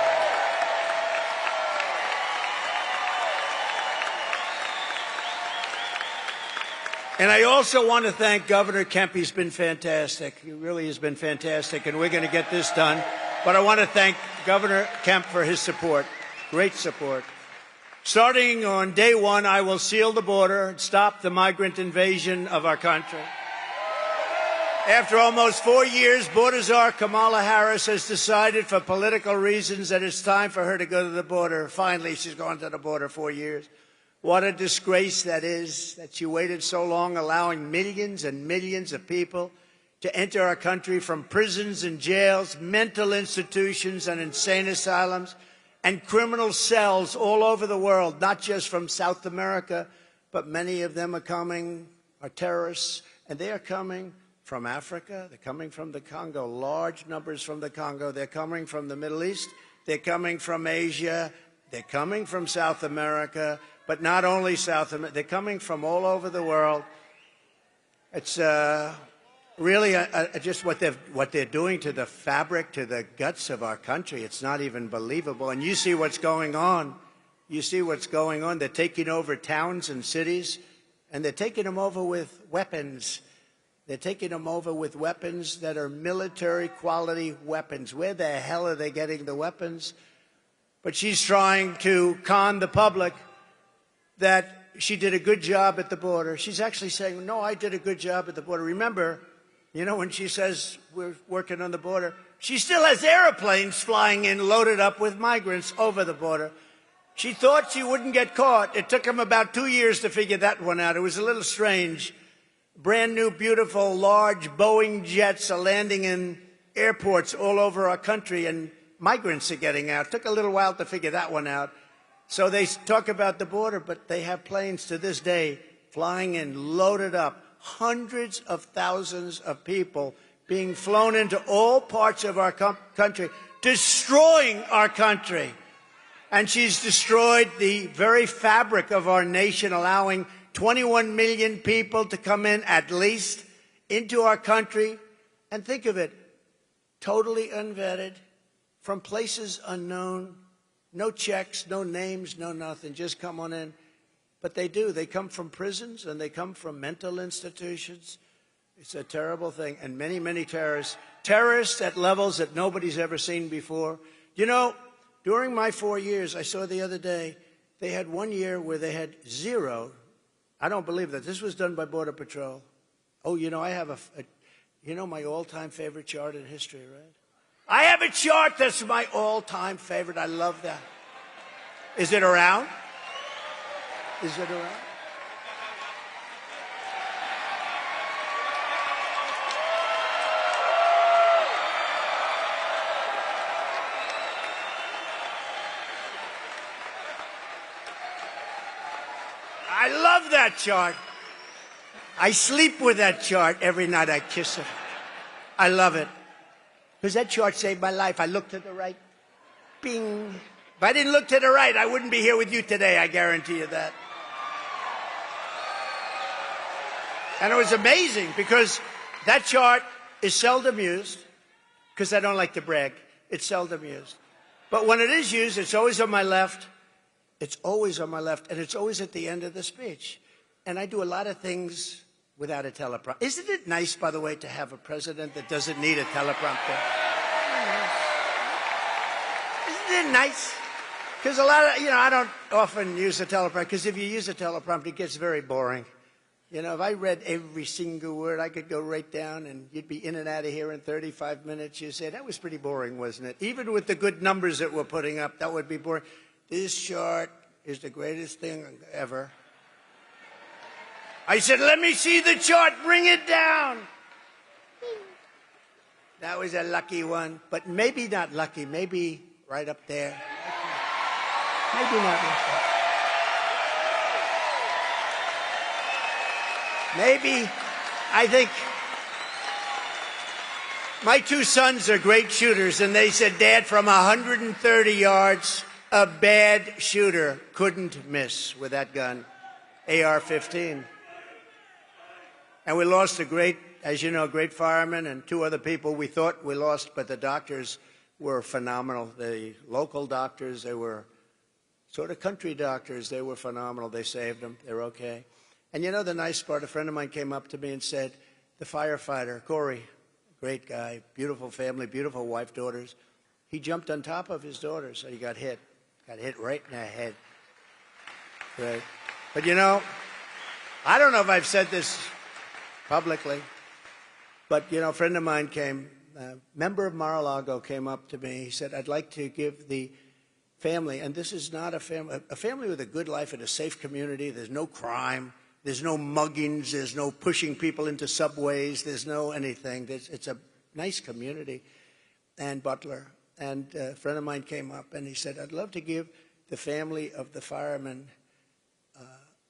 And I also want to thank Governor Kemp. He's been fantastic. He really has been fantastic, and we're going to get this done. But I want to thank Governor Kemp for his support, great support. Starting on day 1, I will seal the border and stop the migrant invasion of our country. After almost 4 years, border czar Kamala Harris has decided for political reasons that it's time for her to go to the border. Finally, she's gone to the border 4 years. What a disgrace that is, that she waited so long, allowing millions and millions of people to enter our country from prisons and jails, mental institutions and insane asylums, and criminal cells all over the world, not just from South America, but many of them are terrorists, and they are coming from Africa. They're coming from the Congo, large numbers from the Congo. They're coming from the Middle East. They're coming from Asia. They're coming from South America, but not only South America. They're coming from all over the world. It's really just what they're doing to the fabric, to the guts of our country. It's not even believable. And you see what's going on. You see what's going on. They're taking over towns and cities, and they're taking them over with weapons. They're taking them over with weapons that are military-quality weapons. Where the hell are they getting the weapons? But she's trying to con the public that she did a good job at the border. She's actually saying, no, I did a good job at the border. Remember, you know, when she says we're working on the border, she still has airplanes flying in loaded up with migrants over the border. She thought she wouldn't get caught. It took them about 2 years to figure that one out. It was a little strange. Brand new, beautiful, large Boeing jets are landing in airports all over our country, and migrants are getting out. It took a little while to figure that one out. So they talk about the border, but they have planes to this day flying in, loaded up, hundreds of thousands of people being flown into all parts of our country, destroying our country. And she's destroyed the very fabric of our nation, allowing 21 million people to come in, at least, into our country. And think of it, totally unvetted, from places unknown. No checks, no names, no nothing. Just come on in. But they do. They come from prisons and they come from mental institutions. It's a terrible thing. And many, many terrorists. Terrorists at levels that nobody's ever seen before. You know, during my 4 years, I saw the other day, they had 1 year where they had zero. I don't believe that. This was done by Border Patrol. Oh, you know, I have you know my all-time favorite chart in history, right? I have a chart that's my all-time favorite. I love that. Is it around? Is it around? I love that chart. I sleep with that chart every night. I kiss it. I love it. Because that chart saved my life. I looked to the right. Bing. If I didn't look to the right, I wouldn't be here with you today. I guarantee you that. And it was amazing because that chart is seldom used, because I don't like to brag. It's seldom used. But when it is used, it's always on my left. It's always on my left. And it's always at the end of the speech. And I do a lot of things without a teleprompter. Isn't it nice, by the way, to have a president that doesn't need a teleprompter? Isn't it nice? Because a lot of, I don't often use a teleprompter, because if you use a teleprompter, it gets very boring. You know, if I read every single word, I could go right down and you'd be in and out of here in 35 minutes. You'd say, that was pretty boring, wasn't it? Even with the good numbers that we're putting up, that would be boring. This chart is the greatest thing ever. I said, let me see the chart, bring it down. That was a lucky one, but maybe not lucky, maybe right up there. Maybe not lucky. Maybe, I think, my two sons are great shooters, and they said, Dad, from 130 yards, a bad shooter couldn't miss with that gun, AR-15. And we lost a great, as you know, great fireman and two other people we thought we lost, but the doctors were phenomenal. The local doctors, they were sort of country doctors. They were phenomenal. They saved them. They're okay. And you know the nice part? A friend of mine came up to me and said, the firefighter, Corey, great guy, beautiful family, beautiful wife, daughters. He jumped on top of his daughters and he got hit right in the head. Right. But you know, I don't know if I've said this publicly, but you know, a friend of mine came, a member of Mar-a-Lago came up to me. He said, I'd like to give the family, and this is not a family with a good life in a safe community. There's no crime. There's no muggings. There's no pushing people into subways. There's no anything. It's a nice community. And Butler. And a friend of mine came up and he said, I'd love to give the family of the fireman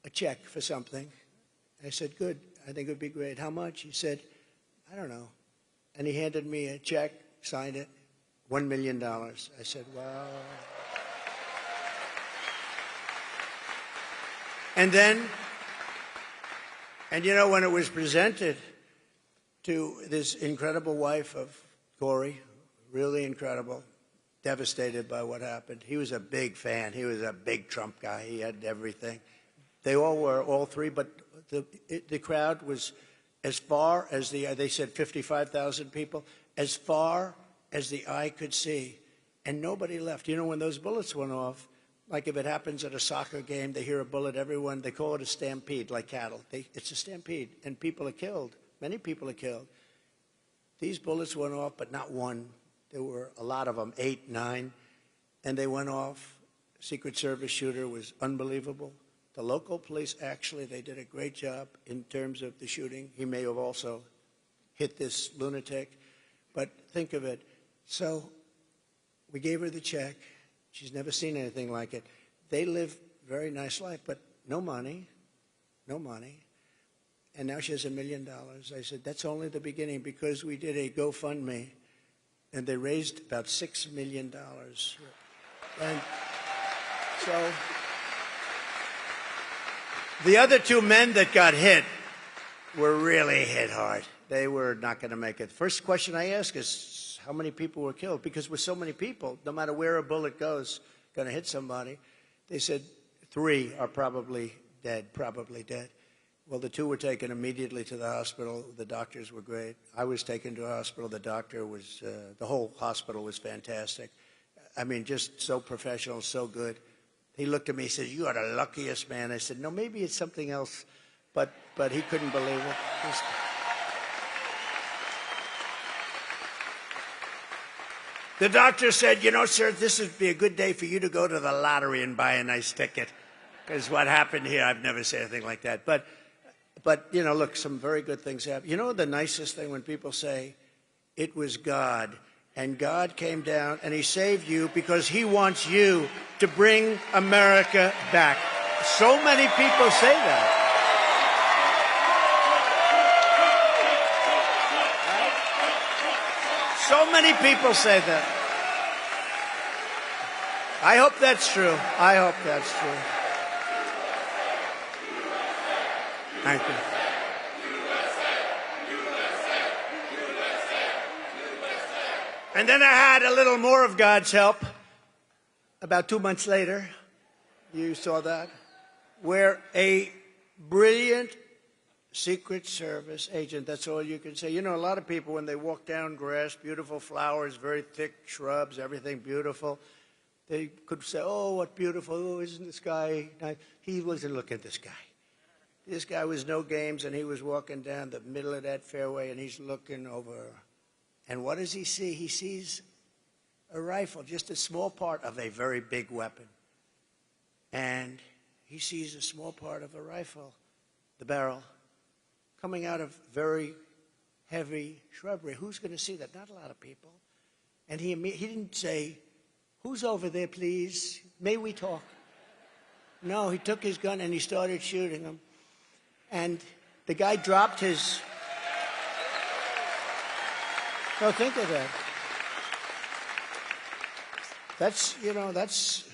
a check for something. I said, good. I think it would be great. How much? He said, I don't know. And he handed me a check, signed it, $1 million. I said, wow. And then, and you know, when it was presented to this incredible wife of Corey, really incredible, devastated by what happened. He was a big fan. He was a big Trump guy. He had everything. They all were, all three, but the crowd was as far as they said 55,000 people, as far as the eye could see, and nobody left. You know, when those bullets went off, like if it happens at a soccer game, they hear a bullet, everyone, they call it a stampede, like cattle. It's a stampede, and people are killed. Many people are killed. These bullets went off, but not one. There were a lot of them, 8, 9, and they went off. Secret Service shooter was unbelievable. The local police, actually, they did a great job in terms of the shooting. He may have also hit this lunatic, but think of it. So we gave her the check. She's never seen anything like it. They live a very nice life, but no money, no money. And now she has $1 million. I said, that's only the beginning, because we did a GoFundMe, and they raised about $6 million. And so the other 2 men that got hit were really hit hard. They were not going to make it. First question I ask is, how many people were killed? Because with so many people, no matter where a bullet goes, going to hit somebody. They said 3 are probably dead. Well, the 2 were taken immediately to the hospital. The doctors were great. I was taken to a hospital. The doctor was, the whole hospital was fantastic. I mean, just so professional, so good. He looked at me, he said, you are the luckiest man. I said, no, maybe it's something else. But he couldn't believe it. The doctor said, you know, sir, this would be a good day for you to go to the lottery and buy a nice ticket. Because what happened here, I've never said anything like that. But, you know, look, some very good things happen. You know the nicest thing when people say, it was God, and God came down and he saved you because he wants you to bring America back. So many people say that. So many people say that. I hope that's true. I hope that's true. Thank you. And then I had a little more of God's help about 2 months later. You saw that? Where a brilliant Secret Service agent, that's all you can say. You know, a lot of people, when they walk down grass, beautiful flowers, very thick shrubs, everything beautiful, they could say, oh, what beautiful, oh, isn't this guy nice? He wasn't looking at this guy. This guy was no games, and he was walking down the middle of that fairway, and he's looking over. And what does he see? He sees a rifle, just a small part of a very big weapon. And he sees a small part of a rifle, the barrel, coming out of very heavy shrubbery. Who's going to see that? Not a lot of people. And he didn't say, who's over there, please? May we talk? No, he took his gun and he started shooting him. And the guy dropped his... No, think of that. That's, you know, that's...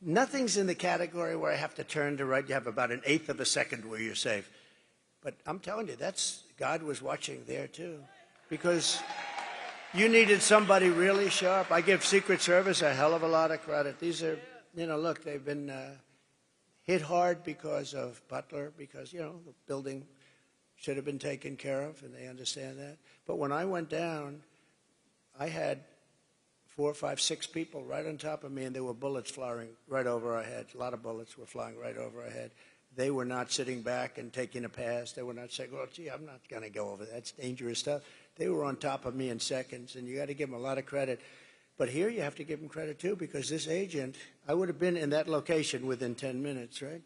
Nothing's in the category where I have to turn to right. You have about 1/8 of a second where you're safe. But I'm telling you, God was watching there too. Because you needed somebody really sharp. I give Secret Service a hell of a lot of credit. These are, you know, look, they've been hit hard because of Butler, because, you know, the building should have been taken care of, and they understand that. But when I went down, I had 4, 5, 6 people right on top of me, and there were bullets flying right over our heads. A lot of bullets were flying right over our head. They were not sitting back and taking a pass. They were not saying, oh, gee, I'm not going to go over that. That's dangerous stuff. They were on top of me in seconds, and you got to give them a lot of credit. But here you have to give them credit, too, because this agent, I would have been in that location within 10 minutes, right?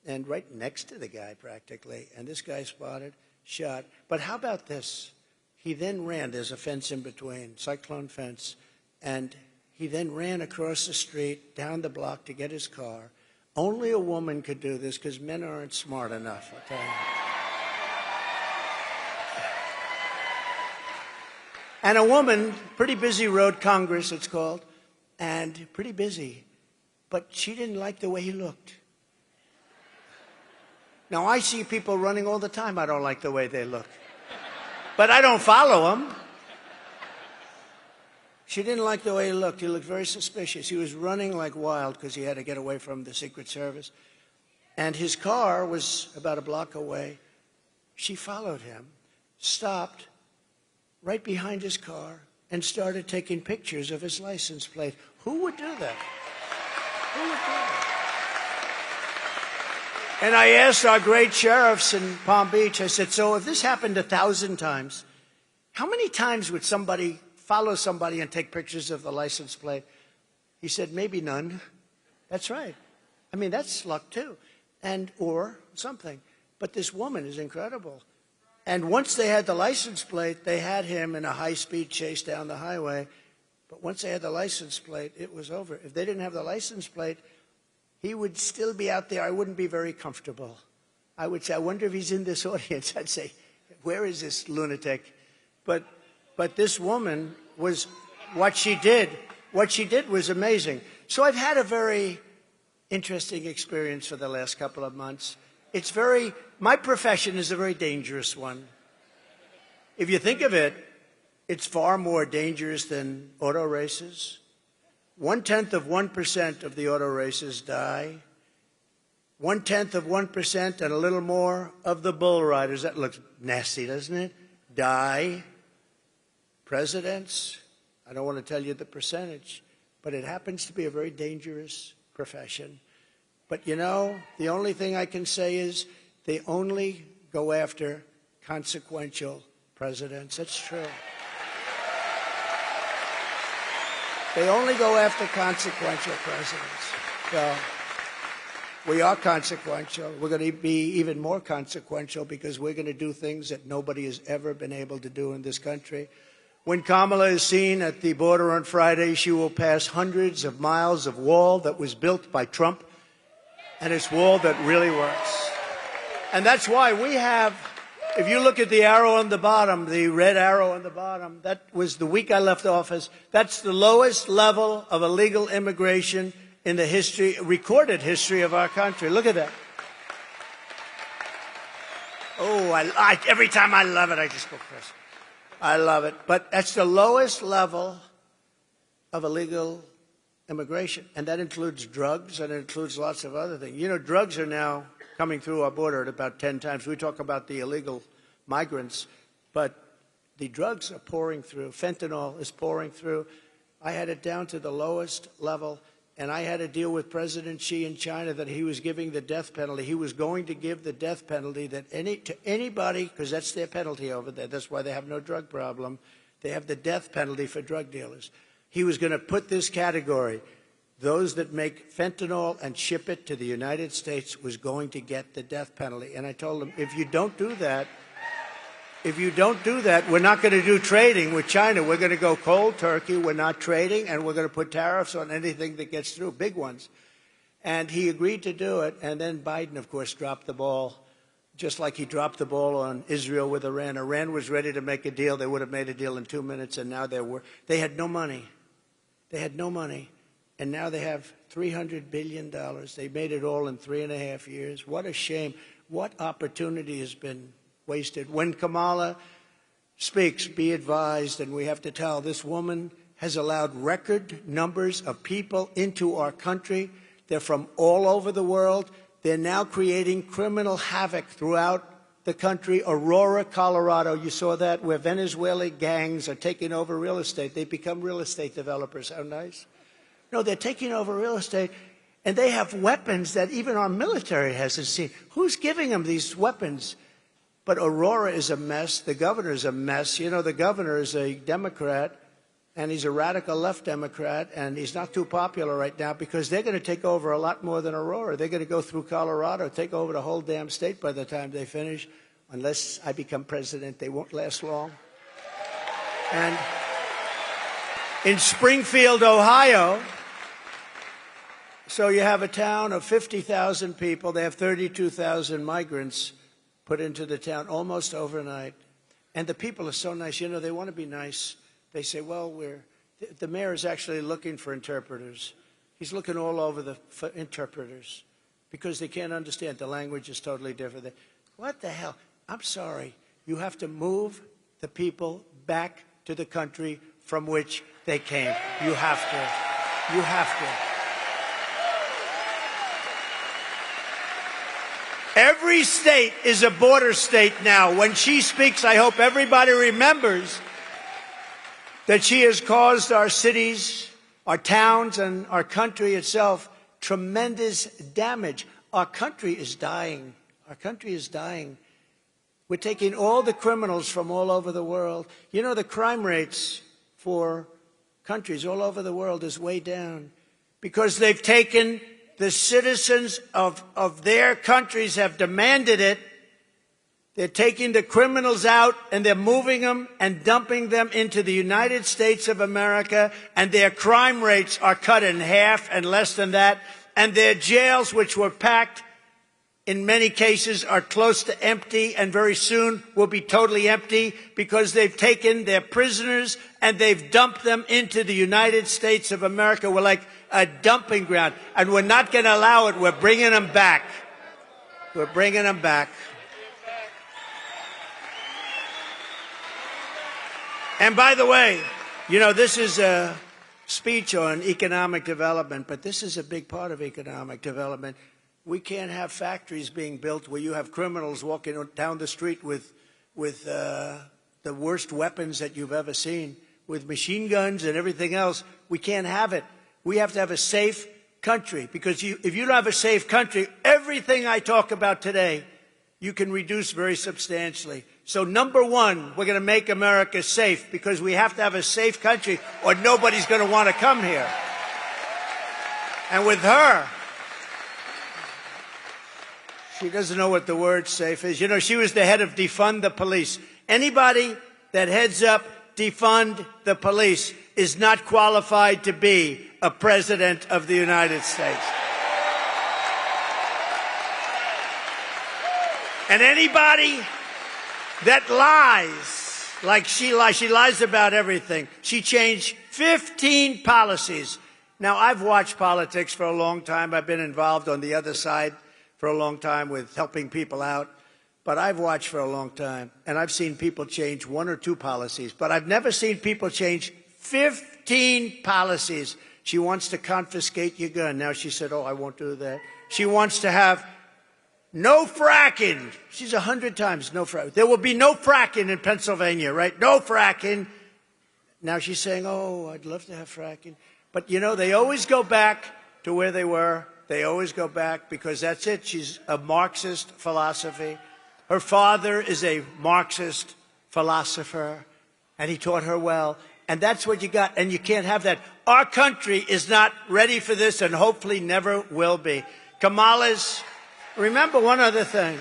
And right next to the guy, practically. And this guy spotted, shot. But how about this? He then ran. There's a fence in between, cyclone fence. And he then ran across the street, down the block to get his car. Only a woman could do this because men aren't smart enough, I'll tell you. And a woman, pretty busy road, Congress it's called, and pretty busy. But she didn't like the way he looked. Now, I see people running all the time. I don't like the way they look. But I don't follow them. She didn't like the way he looked. He looked very suspicious. He was running like wild because he had to get away from the Secret Service. And his car was about a block away. She followed him. stopped right behind his car and started taking pictures of his license plate. Who would do that? Who would do that? And I asked our great sheriffs in Palm Beach, I said, so if this happened 1,000 times, how many times would somebody follow somebody and take pictures of the license plate? He said, maybe none. That's right. I mean, that's luck too, or something. But this woman is incredible. And once they had the license plate, they had him in a high-speed chase down the highway. But once they had the license plate, it was over. If they didn't have the license plate, he would still be out there. I wouldn't be very comfortable. I would say, I wonder if he's in this audience. I'd say, where is this lunatic? But this woman was, what she did was amazing. So I've had a very interesting experience for the last couple of months. My profession is a very dangerous one. If you think of it, it's far more dangerous than auto races. 0.1% of the auto races die. 0.1% and a little more of the bull riders, that looks nasty, doesn't it? Die. Presidents, I don't want to tell you the percentage, but it happens to be a very dangerous profession. But you know, the only thing I can say is they only go after consequential presidents. That's true. They only go after consequential presidents. So we are consequential. We're going to be even more consequential because we're going to do things that nobody has ever been able to do in this country. When Kamala is seen at the border on Friday, she will pass hundreds of miles of wall that was built by Trump, and it's wall that really works. And that's why we have, if you look at the arrow on the bottom, the red arrow on the bottom, that was the week I left office. That's the lowest level of illegal immigration in the recorded history of our country. Look at that. Oh, every time I love it, I just go crazy. I love it. But that's the lowest level of illegal immigration. And that includes drugs, and it includes lots of other things. You know, drugs are now coming through our border at about 10 times. We talk about the illegal migrants, but the drugs are pouring through. Fentanyl is pouring through. I had it down to the lowest level, and I had to deal with President Xi in China that he was giving the death penalty. He was going to give the death penalty to anybody, because that's their penalty over there. That's why they have no drug problem. They have the death penalty for drug dealers. He was going to put this category, those that make fentanyl and ship it to the United States was going to get the death penalty. And I told him, if you don't do that, we're not going to do trading with China. We're going to go cold turkey. We're not trading, and we're going to put tariffs on anything that gets through, big ones. And he agreed to do it. And then Biden, of course, dropped the ball, just like he dropped the ball on Israel with Iran. Iran was ready to make a deal. They would have made a deal in 2 minutes, and now they had no money. They had no money. And now they have $300 billion. They made it all in 3.5 years. What a shame. What opportunity has been wasted. When Kamala speaks, be advised, and we have to tell, this woman has allowed record numbers of people into our country. They're from all over the world. They're now creating criminal havoc throughout the country. Aurora, Colorado, you saw that, where Venezuelan gangs are taking over real estate. They become real estate developers. How nice. No, they're taking over real estate, and they have weapons that even our military hasn't seen. Who's giving them these weapons? But Aurora is a mess. The governor is a mess. You know, the governor is a Democrat, and he's a radical left Democrat, and he's not too popular right now because they're going to take over a lot more than Aurora. They're going to go through Colorado, take over the whole damn state by the time they finish. Unless I become president, they won't last long. And in Springfield, Ohio, so you have a town of 50,000 people. They have 32,000 migrants put into the town almost overnight. And the people are so nice. You know, they want to be nice. They say, well, the mayor is actually looking for interpreters. He's looking all over for interpreters because they can't understand. The language is totally different. What the hell? I'm sorry. You have to move the people back to the country from which they came. You have to. You have to. Every state is a border state now. When she speaks, I hope everybody remembers that she has caused our cities, our towns, and our country itself tremendous damage. Our country is dying. Our country is dying. We're taking all the criminals from all over the world. You know, the crime rates for countries all over the world is way down because they've taken the citizens of their countries have demanded it. They're taking the criminals out and they're moving them and dumping them into the United States of America, and their crime rates are cut in half and less than that, and their jails, which were packed, in many cases are close to empty and very soon will be totally empty because they've taken their prisoners and they've dumped them into the United States of America. We're like a dumping ground, and we're not going to allow it. We're bringing them back. We're bringing them back. And by the way, you know, this is a speech on economic development, but this is a big part of economic development. We can't have factories being built where you have criminals walking down the street with the worst weapons that you've ever seen, with machine guns and everything else. We can't have it. We have to have a safe country, because if you don't have a safe country, everything I talk about today, you can reduce very substantially. So number one, we're going to make America safe, because we have to have a safe country or nobody's going to want to come here. And with her, she doesn't know what the word safe is. You know, she was the head of defund the police. Anybody that heads up defund the police is not qualified to be a president of the United States. And anybody that lies, like she lies about everything. She changed 15 policies. Now, I've watched politics for a long time. I've been involved on the other side for a long time with helping people out. But I've watched for a long time, and I've seen people change 1 or 2 policies. But I've never seen people change 15 policies. She wants to confiscate your gun. Now she said, oh, I won't do that. She wants to have no fracking. She's 100 times no fracking. There will be no fracking in Pennsylvania, right? No fracking. Now she's saying, oh, I'd love to have fracking. But, you know, they always go back to where they were. They always go back because that's it. She's a Marxist philosophy. Her father is a Marxist philosopher, and he taught her well. And that's what you got, and you can't have that. Our country is not ready for this and hopefully never will be. Kamala's, remember one other thing,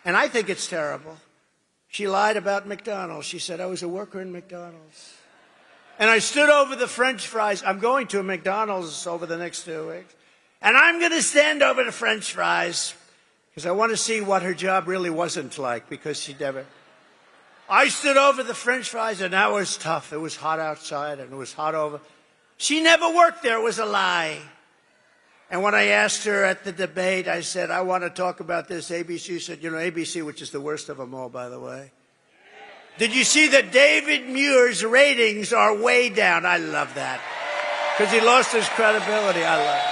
and I think it's terrible. She lied about McDonald's. She said, I was a worker in McDonald's. And I stood over the French fries. I'm going to a McDonald's over the next 2 weeks. And I'm going to stand over the French fries because I want to see what her job really wasn't like, because she never. I stood over the French fries, and that was tough. It was hot outside, and it was hot over. She never worked there. It was a lie. And when I asked her at the debate, I said, I want to talk about this. ABC said, you know, ABC, which is the worst of them all, by the way. Did you see that David Muir's ratings are way down? I love that, because he lost his credibility. I love it.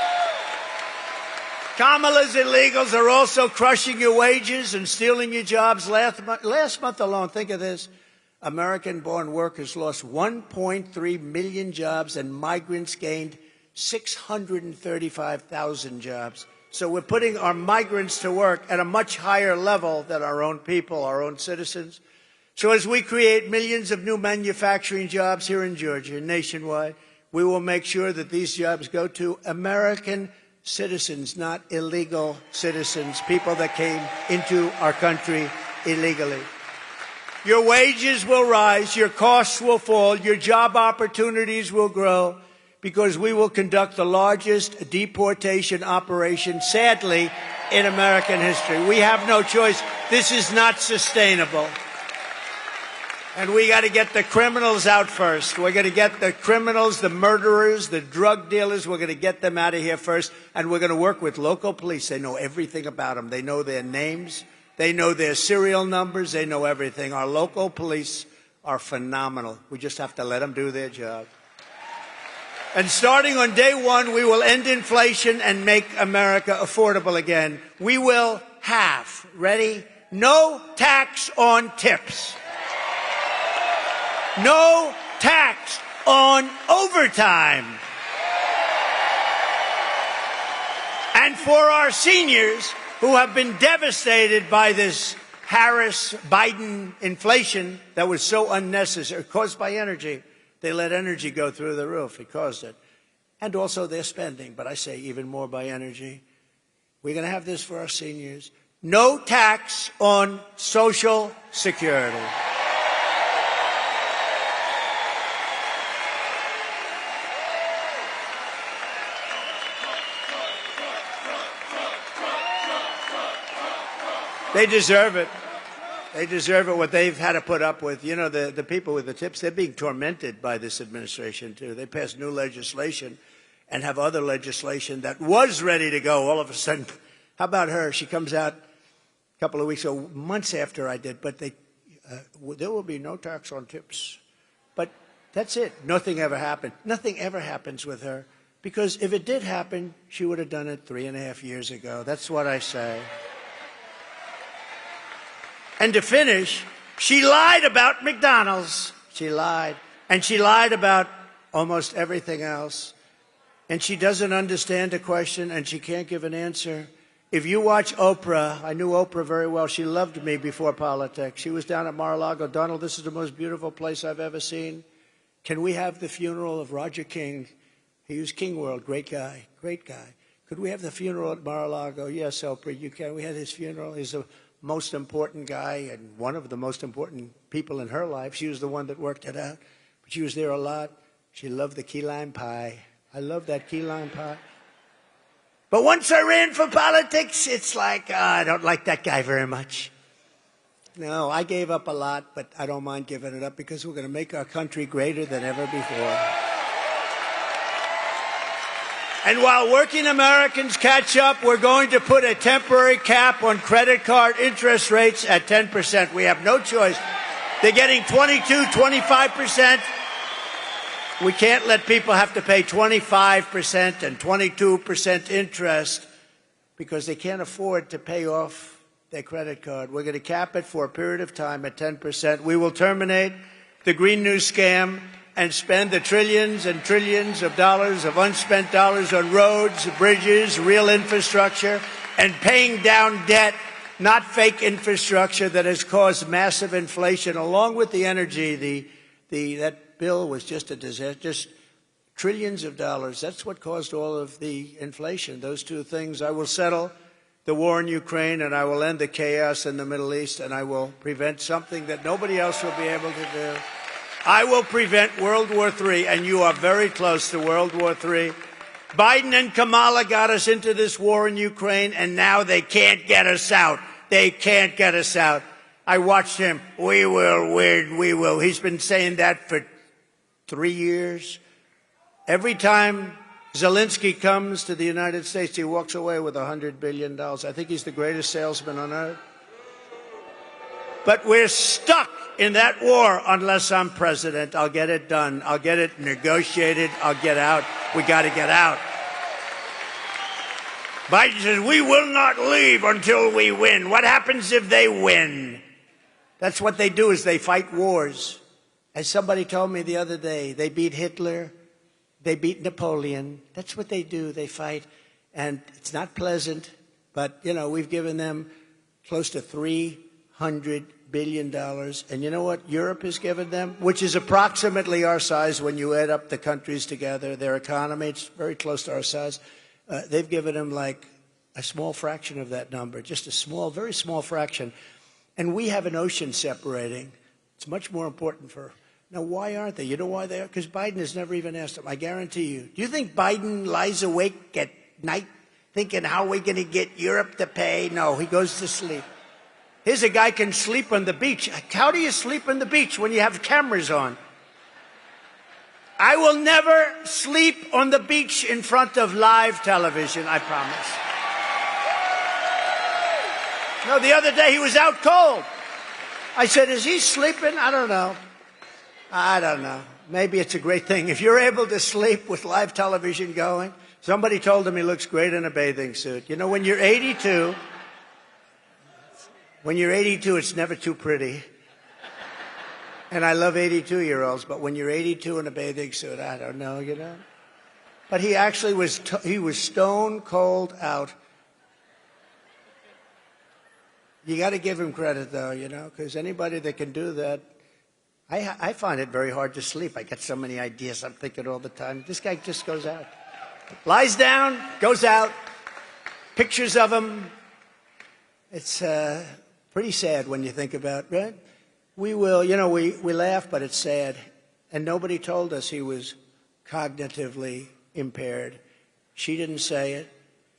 Kamala's illegals are also crushing your wages and stealing your jobs. Last month alone, think of this, American-born workers lost 1.3 million jobs, and migrants gained 635,000 jobs. So we're putting our migrants to work at a much higher level than our own people, our own citizens. So as we create millions of new manufacturing jobs here in Georgia and nationwide, we will make sure that these jobs go to American citizens, not illegal citizens, people that came into our country illegally. Your wages will rise, your costs will fall, your job opportunities will grow, because we will conduct the largest deportation operation, sadly, in American history. We have no choice. This is not sustainable. And we got to get the criminals out first. We're going to get the criminals, the murderers, the drug dealers. We're going to get them out of here first. And we're going to work with local police. They know everything about them. They know their names. They know their serial numbers. They know everything. Our local police are phenomenal. We just have to let them do their job. And starting on day one, we will end inflation and make America affordable again. We will have, ready? No tax on tips. No tax on overtime. And for our seniors who have been devastated by this Harris-Biden inflation that was so unnecessary, caused by energy. They let energy go through the roof. It caused it. And also their spending, but I say even more by energy. We're going to have this for our seniors. No tax on Social Security. They deserve it. They deserve it, what they've had to put up with. You know, the people with the tips, they're being tormented by this administration, too. They passed new legislation and have other legislation that was ready to go all of a sudden. How about her? She comes out a couple of weeks ago, months after I did, but there will be no tax on tips. But that's it. Nothing ever happened. Nothing ever happens with her, because if it did happen, she would have done it 3.5 years ago. That's what I say. And to finish, she lied about McDonald's. She lied. And she lied about almost everything else. And she doesn't understand a question, and she can't give an answer. If you watch Oprah, I knew Oprah very well. She loved me before politics. She was down at Mar-a-Lago. Donald, this is the most beautiful place I've ever seen. Can we have the funeral of Roger King? He was King World, great guy, great guy. Could we have the funeral at Mar-a-Lago? Yes, Oprah, you can. We had his funeral. He's a most important guy and one of the most important people in her life. She was the one that worked it out. But she was there a lot. She loved the key lime pie. I love that key lime pie. But once I ran for politics, it's like, I don't like that guy very much. No, I gave up a lot, but I don't mind giving it up because we're going to make our country greater than ever before. And while working Americans catch up, we're going to put a temporary cap on credit card interest rates at 10%. We have no choice. They're getting 22, 25%. We can't let people have to pay 25% and 22% interest because they can't afford to pay off their credit card. We're going to cap it for a period of time at 10%. We will terminate the Green New scam and spend the trillions and trillions of dollars of unspent dollars on roads, bridges, real infrastructure, and paying down debt, not fake infrastructure that has caused massive inflation, along with the energy. That bill was just a disaster, just trillions of dollars. That's what caused all of the inflation, those two things. I will settle the war in Ukraine, and I will end the chaos in the Middle East, and I will prevent something that nobody else will be able to do. I will prevent World War III, and you are very close to World War III. Biden and Kamala got us into this war in Ukraine, and now they can't get us out. They can't get us out. I watched him. We will win. We will. He's been saying that for 3 years. Every time Zelensky comes to the United States, he walks away with $100 billion. I think he's the greatest salesman on earth. But we're stuck in that war unless I'm president. I'll get it done. I'll get it negotiated. I'll get out. We got to get out. Biden says, we will not leave until we win. What happens if they win? That's what they do, is they fight wars. As somebody told me the other day, they beat Hitler. They beat Napoleon. That's what they do. They fight. And it's not pleasant. But, you know, we've given them close to $300 billion. And you know what Europe has given them? Which is approximately our size when you add up the countries together. Their economy, it's very close to our size. They've given them like a small fraction of that number, just a small, very small fraction. And we have an ocean separating. It's much more important for... Now, why aren't they? You know why they are? Because Biden has never even asked them. I guarantee you. Do you think Biden lies awake at night thinking, how are we going to get Europe to pay? No, he goes to sleep. Here's a guy can sleep on the beach. How do you sleep on the beach when you have cameras on? I will never sleep on the beach in front of live television, I promise. No, the other day he was out cold. I said, is he sleeping? I don't know. I don't know. maybe it's a great thing. If you're able to sleep with live television going, somebody told him he looks great in a bathing suit. You know, when you're 82, it's never too pretty. And I love 82-year-olds, but when you're 82 in a bathing suit, I don't know, you know. But he actually was stone cold out. You got to give him credit, though, you know, because anybody that can do that, I find it very hard to sleep. I get so many ideas. I'm thinking all the time. This guy just goes out. Lies down, goes out, pictures of him. It's pretty sad when you think about it, right? We laugh, but it's sad. And nobody told us he was cognitively impaired. She didn't say it.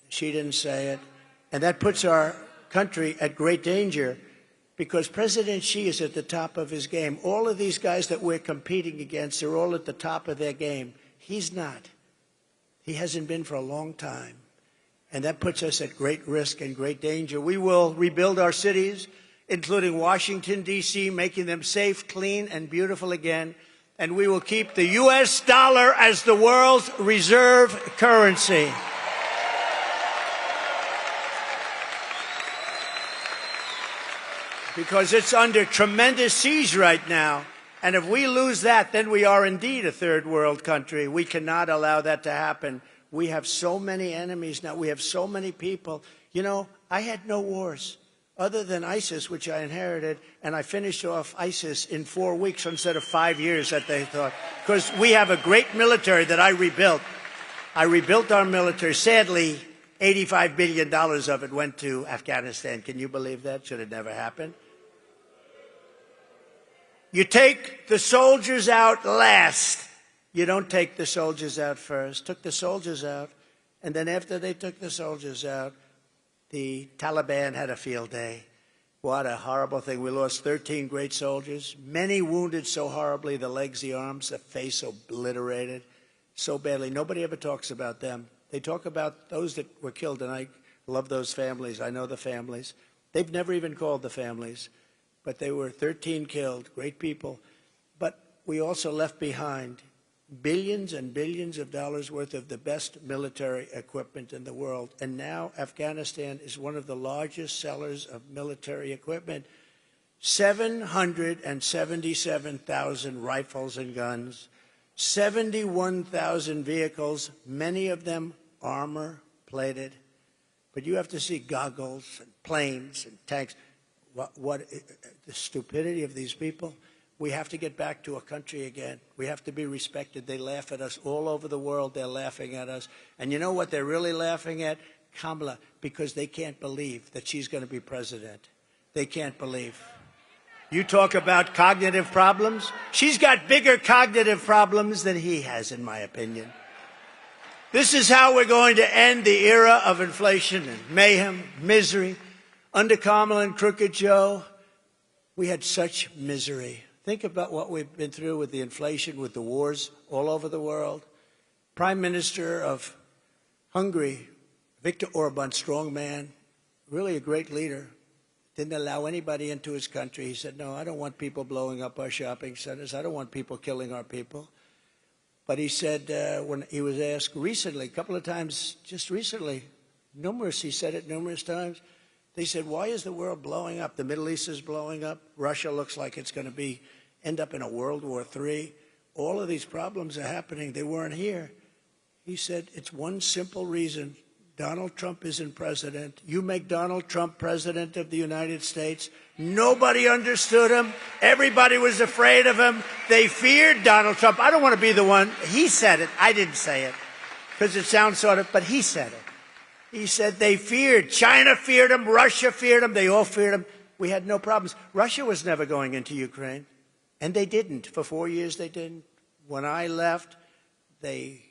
She didn't say it. And that puts our country at great danger because President Xi is at the top of his game. All of these guys that we're competing against are all at the top of their game. He's not. He hasn't been for a long time. And that puts us at great risk and great danger. We will rebuild our cities, including Washington, D.C., making them safe, clean, and beautiful again. And we will keep the U.S. dollar as the world's reserve currency. Because it's under tremendous siege right now. And if we lose that, then we are indeed a third world country. We cannot allow that to happen. We have so many enemies now. We have so many people. You know, I had no wars other than ISIS, which I inherited, and I finished off ISIS in 4 weeks instead of 5 years that they thought. Because we have a great military that I rebuilt. I rebuilt our military. Sadly, $85 billion of it went to Afghanistan. Can you believe that? Should have never happened. You take the soldiers out last. You don't take the soldiers out first. Took the soldiers out, and then after they took the soldiers out, the Taliban had a field day. What a horrible thing. We lost 13 great soldiers, many wounded so horribly, the legs, the arms, the face obliterated so badly. Nobody ever talks about them. They talk about those that were killed, and I love those families. I know the families. They've never even called the families. But they were 13 killed, great people. But we also left behind billions and billions of dollars worth of the best military equipment in the world. And now Afghanistan is one of the largest sellers of military equipment. 777,000 rifles and guns, 71,000 vehicles, many of them armor-plated. But you have to see goggles and planes and tanks. What the stupidity of these people. We have to get back to a country again. We have to be respected. They laugh at us all over the world. They're laughing at us. And you know what they're really laughing at? Kamala, because they can't believe that she's going to be president. They can't believe. You talk about cognitive problems? She's got bigger cognitive problems than he has, in my opinion. This is how we're going to end the era of inflation and mayhem, misery. Under Kamala and Crooked Joe, we had such misery. Think about what we've been through with the inflation, with the wars all over the world. Prime Minister of Hungary, Viktor Orban, strong man, really a great leader, didn't allow anybody into his country. He said, no, I don't want people blowing up our shopping centers. I don't want people killing our people. But he said, when he was asked recently, a couple of times, just recently, he said it numerous times, they said, why is the world blowing up? The Middle East is blowing up. Russia looks like it's going to end up in a World War III. All of these problems are happening. They weren't here. He said, it's one simple reason. Donald Trump isn't president. You make Donald Trump president of the United States. Nobody understood him. Everybody was afraid of him. They feared Donald Trump. I don't want to be the one. He said it. I didn't say it because it sounds sort of, but he said it. He said they feared. China feared him. Russia feared him. They all feared him. We had no problems. Russia was never going into Ukraine, and they didn't. For 4 years, they didn't. When I left, they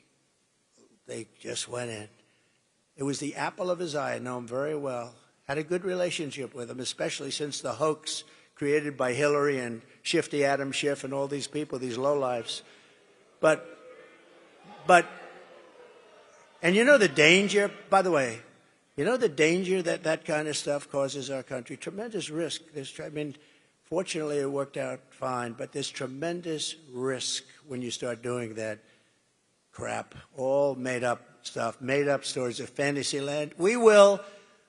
just went in. It was the apple of his eye. I know him very well. Had a good relationship with him, especially since the hoax created by Hillary and Shifty Adam Schiff and all these people, these lowlifes. But and you know the danger, by the way, you know the danger that that kind of stuff causes our country? Tremendous risk. Fortunately, it worked out fine, but there's tremendous risk when you start doing that crap, all made-up stuff, made-up stories of fantasy land. We will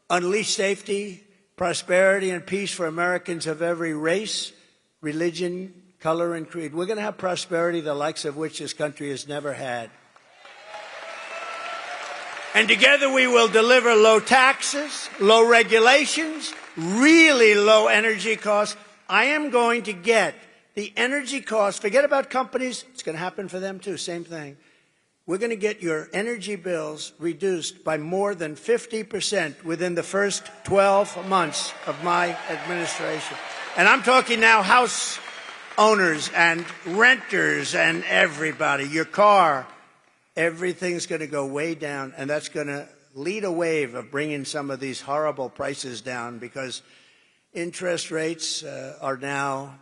unleash safety, prosperity, and peace for Americans of every race, religion, color, and creed. We're going to have prosperity the likes of which this country has never had. And together we will deliver low taxes, low regulations, really low energy costs. I am going to get the energy costs. Forget about companies. It's going to happen for them, too. Same thing. We're going to get your energy bills reduced by more than 50% within the first 12 months of my administration. And I'm talking now house owners and renters and everybody. Your car, everything's going to go way down, and that's going to lead a wave of bringing some of these horrible prices down, because interest rates are now,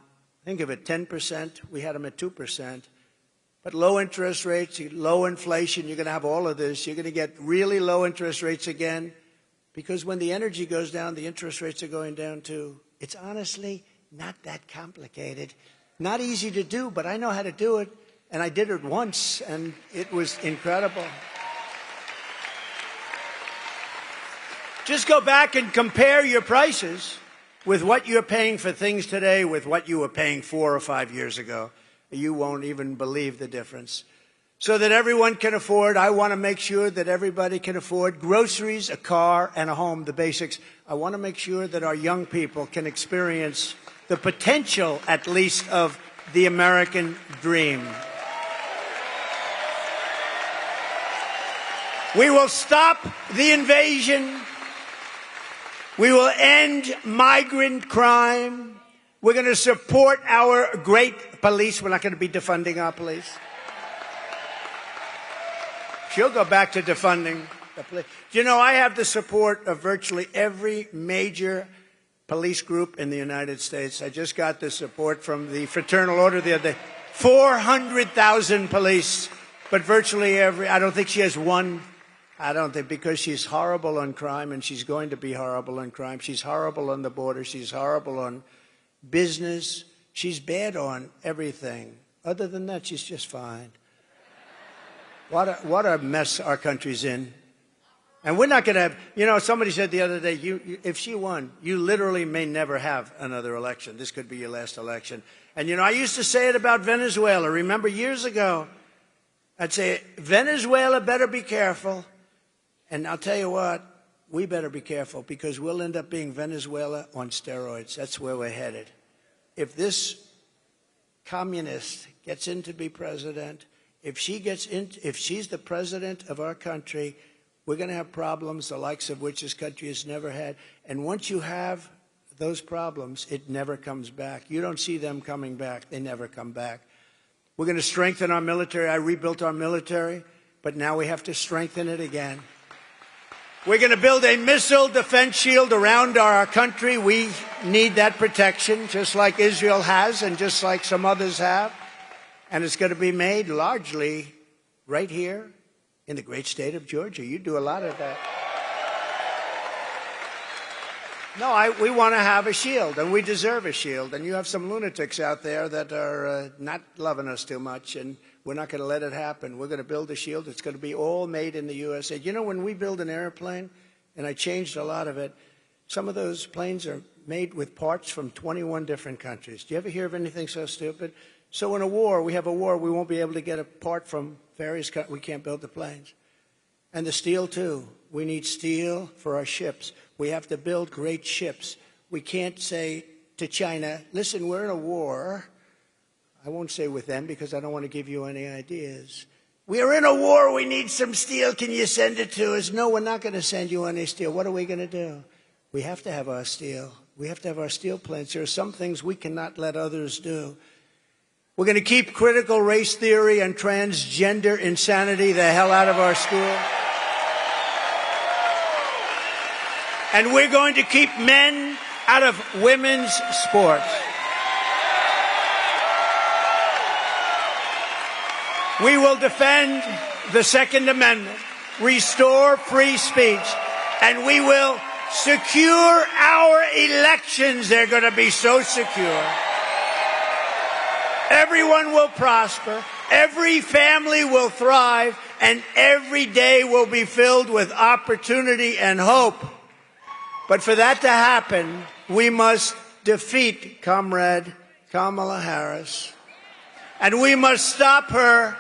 think of it, 10%. We had them at 2%. But low interest rates, low inflation, you're going to have all of this. You're going to get really low interest rates again, because when the energy goes down, the interest rates are going down too. It's honestly not that complicated. Not easy to do, but I know how to do it. And I did it once, and it was incredible. Just go back and compare your prices with what you're paying for things today with what you were paying 4 or 5 years ago. You won't even believe the difference. So that everyone can afford, I want to make sure that everybody can afford groceries, a car, and a home, the basics. I want to make sure that our young people can experience the potential, at least, of the American dream. We will stop the invasion. We will end migrant crime. We're going to support our great police. We're not going to be defunding our police. She'll go back to defunding the police. Do you know, I have the support of virtually every major police group in the United States. I just got the support from the Fraternal Order the other day. 400,000 police, but virtually every, I don't think she has one. I don't think, because she's horrible on crime, and she's going to be horrible on crime. She's horrible on the border. She's horrible on business. She's bad on everything. Other than that, she's just fine. What a mess our country's in. And we're not going to have, you know, somebody said the other day, if she won, you literally may never have another election. This could be your last election. And, you know, I used to say it about Venezuela. Remember years ago, I'd say, Venezuela better be careful. And I'll tell you what, we better be careful, because we'll end up being Venezuela on steroids. That's where we're headed. If this communist gets in to be president, if she's the president of our country, we're going to have problems the likes of which this country has never had. And once you have those problems, it never comes back. You don't see them coming back. They never come back. We're going to strengthen our military. I rebuilt our military, but now we have to strengthen it again. We're going to build a missile defense shield around our country. We need that protection, just like Israel has and just like some others have. And it's going to be made largely right here in the great state of Georgia. You do a lot of that. No, we want to have a shield, and we deserve a shield. And you have some lunatics out there that are not loving us too much, and we're not going to let it happen. We're going to build a shield. It's going to be all made in the USA. You know, when we build an airplane, and I changed a lot of it, some of those planes are made with parts from 21 different countries. Do you ever hear of anything so stupid? So in a war, we have a war, we won't be able to get a part from various countries. We can't build the planes. And the steel, too. We need steel for our ships. We have to build great ships. We can't say to China, listen, we're in a war. I won't say with them, because I don't want to give you any ideas. We are in a war. We need some steel. Can you send it to us? No, we're not going to send you any steel. What are we going to do? We have to have our steel. We have to have our steel plants. There are some things we cannot let others do. We're going to keep critical race theory and transgender insanity the hell out of our school. And we're going to keep men out of women's sports. We will defend the Second Amendment, restore free speech, and we will secure our elections. They're going to be so secure. Everyone will prosper. Every family will thrive. And every day will be filled with opportunity and hope. But for that to happen, we must defeat Comrade Kamala Harris. And we must stop her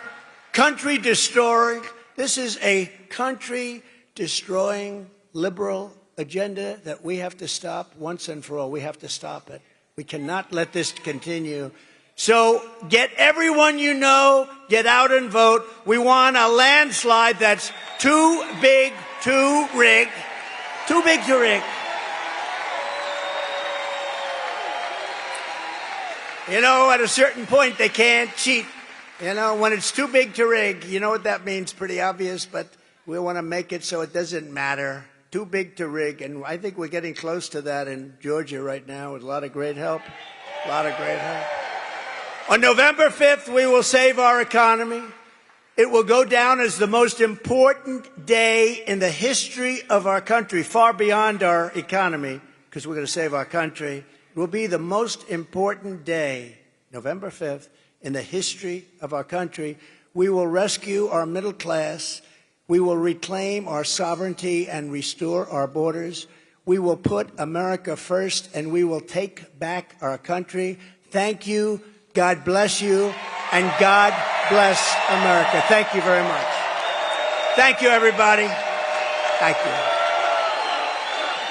country-destroying. This is a country-destroying liberal agenda that we have to stop once and for all. We have to stop it. We cannot let this continue. So get everyone you know, get out and vote. We want a landslide that's too big to rig. Too big to rig. You know, at a certain point, they can't cheat. You know, when it's too big to rig, you know what that means? Pretty obvious, but we want to make it so it doesn't matter. Too big to rig. And I think we're getting close to that in Georgia right now with a lot of great help. A lot of great help. On November 5th, we will save our economy. It will go down as the most important day in the history of our country, far beyond our economy, because we're going to save our country. It will be the most important day, November 5th, in the history of our country. We will rescue our middle class. We will reclaim our sovereignty and restore our borders. We will put America first, and we will take back our country. Thank you. God bless you, and God bless America. Thank you very much. Thank you, everybody. Thank you.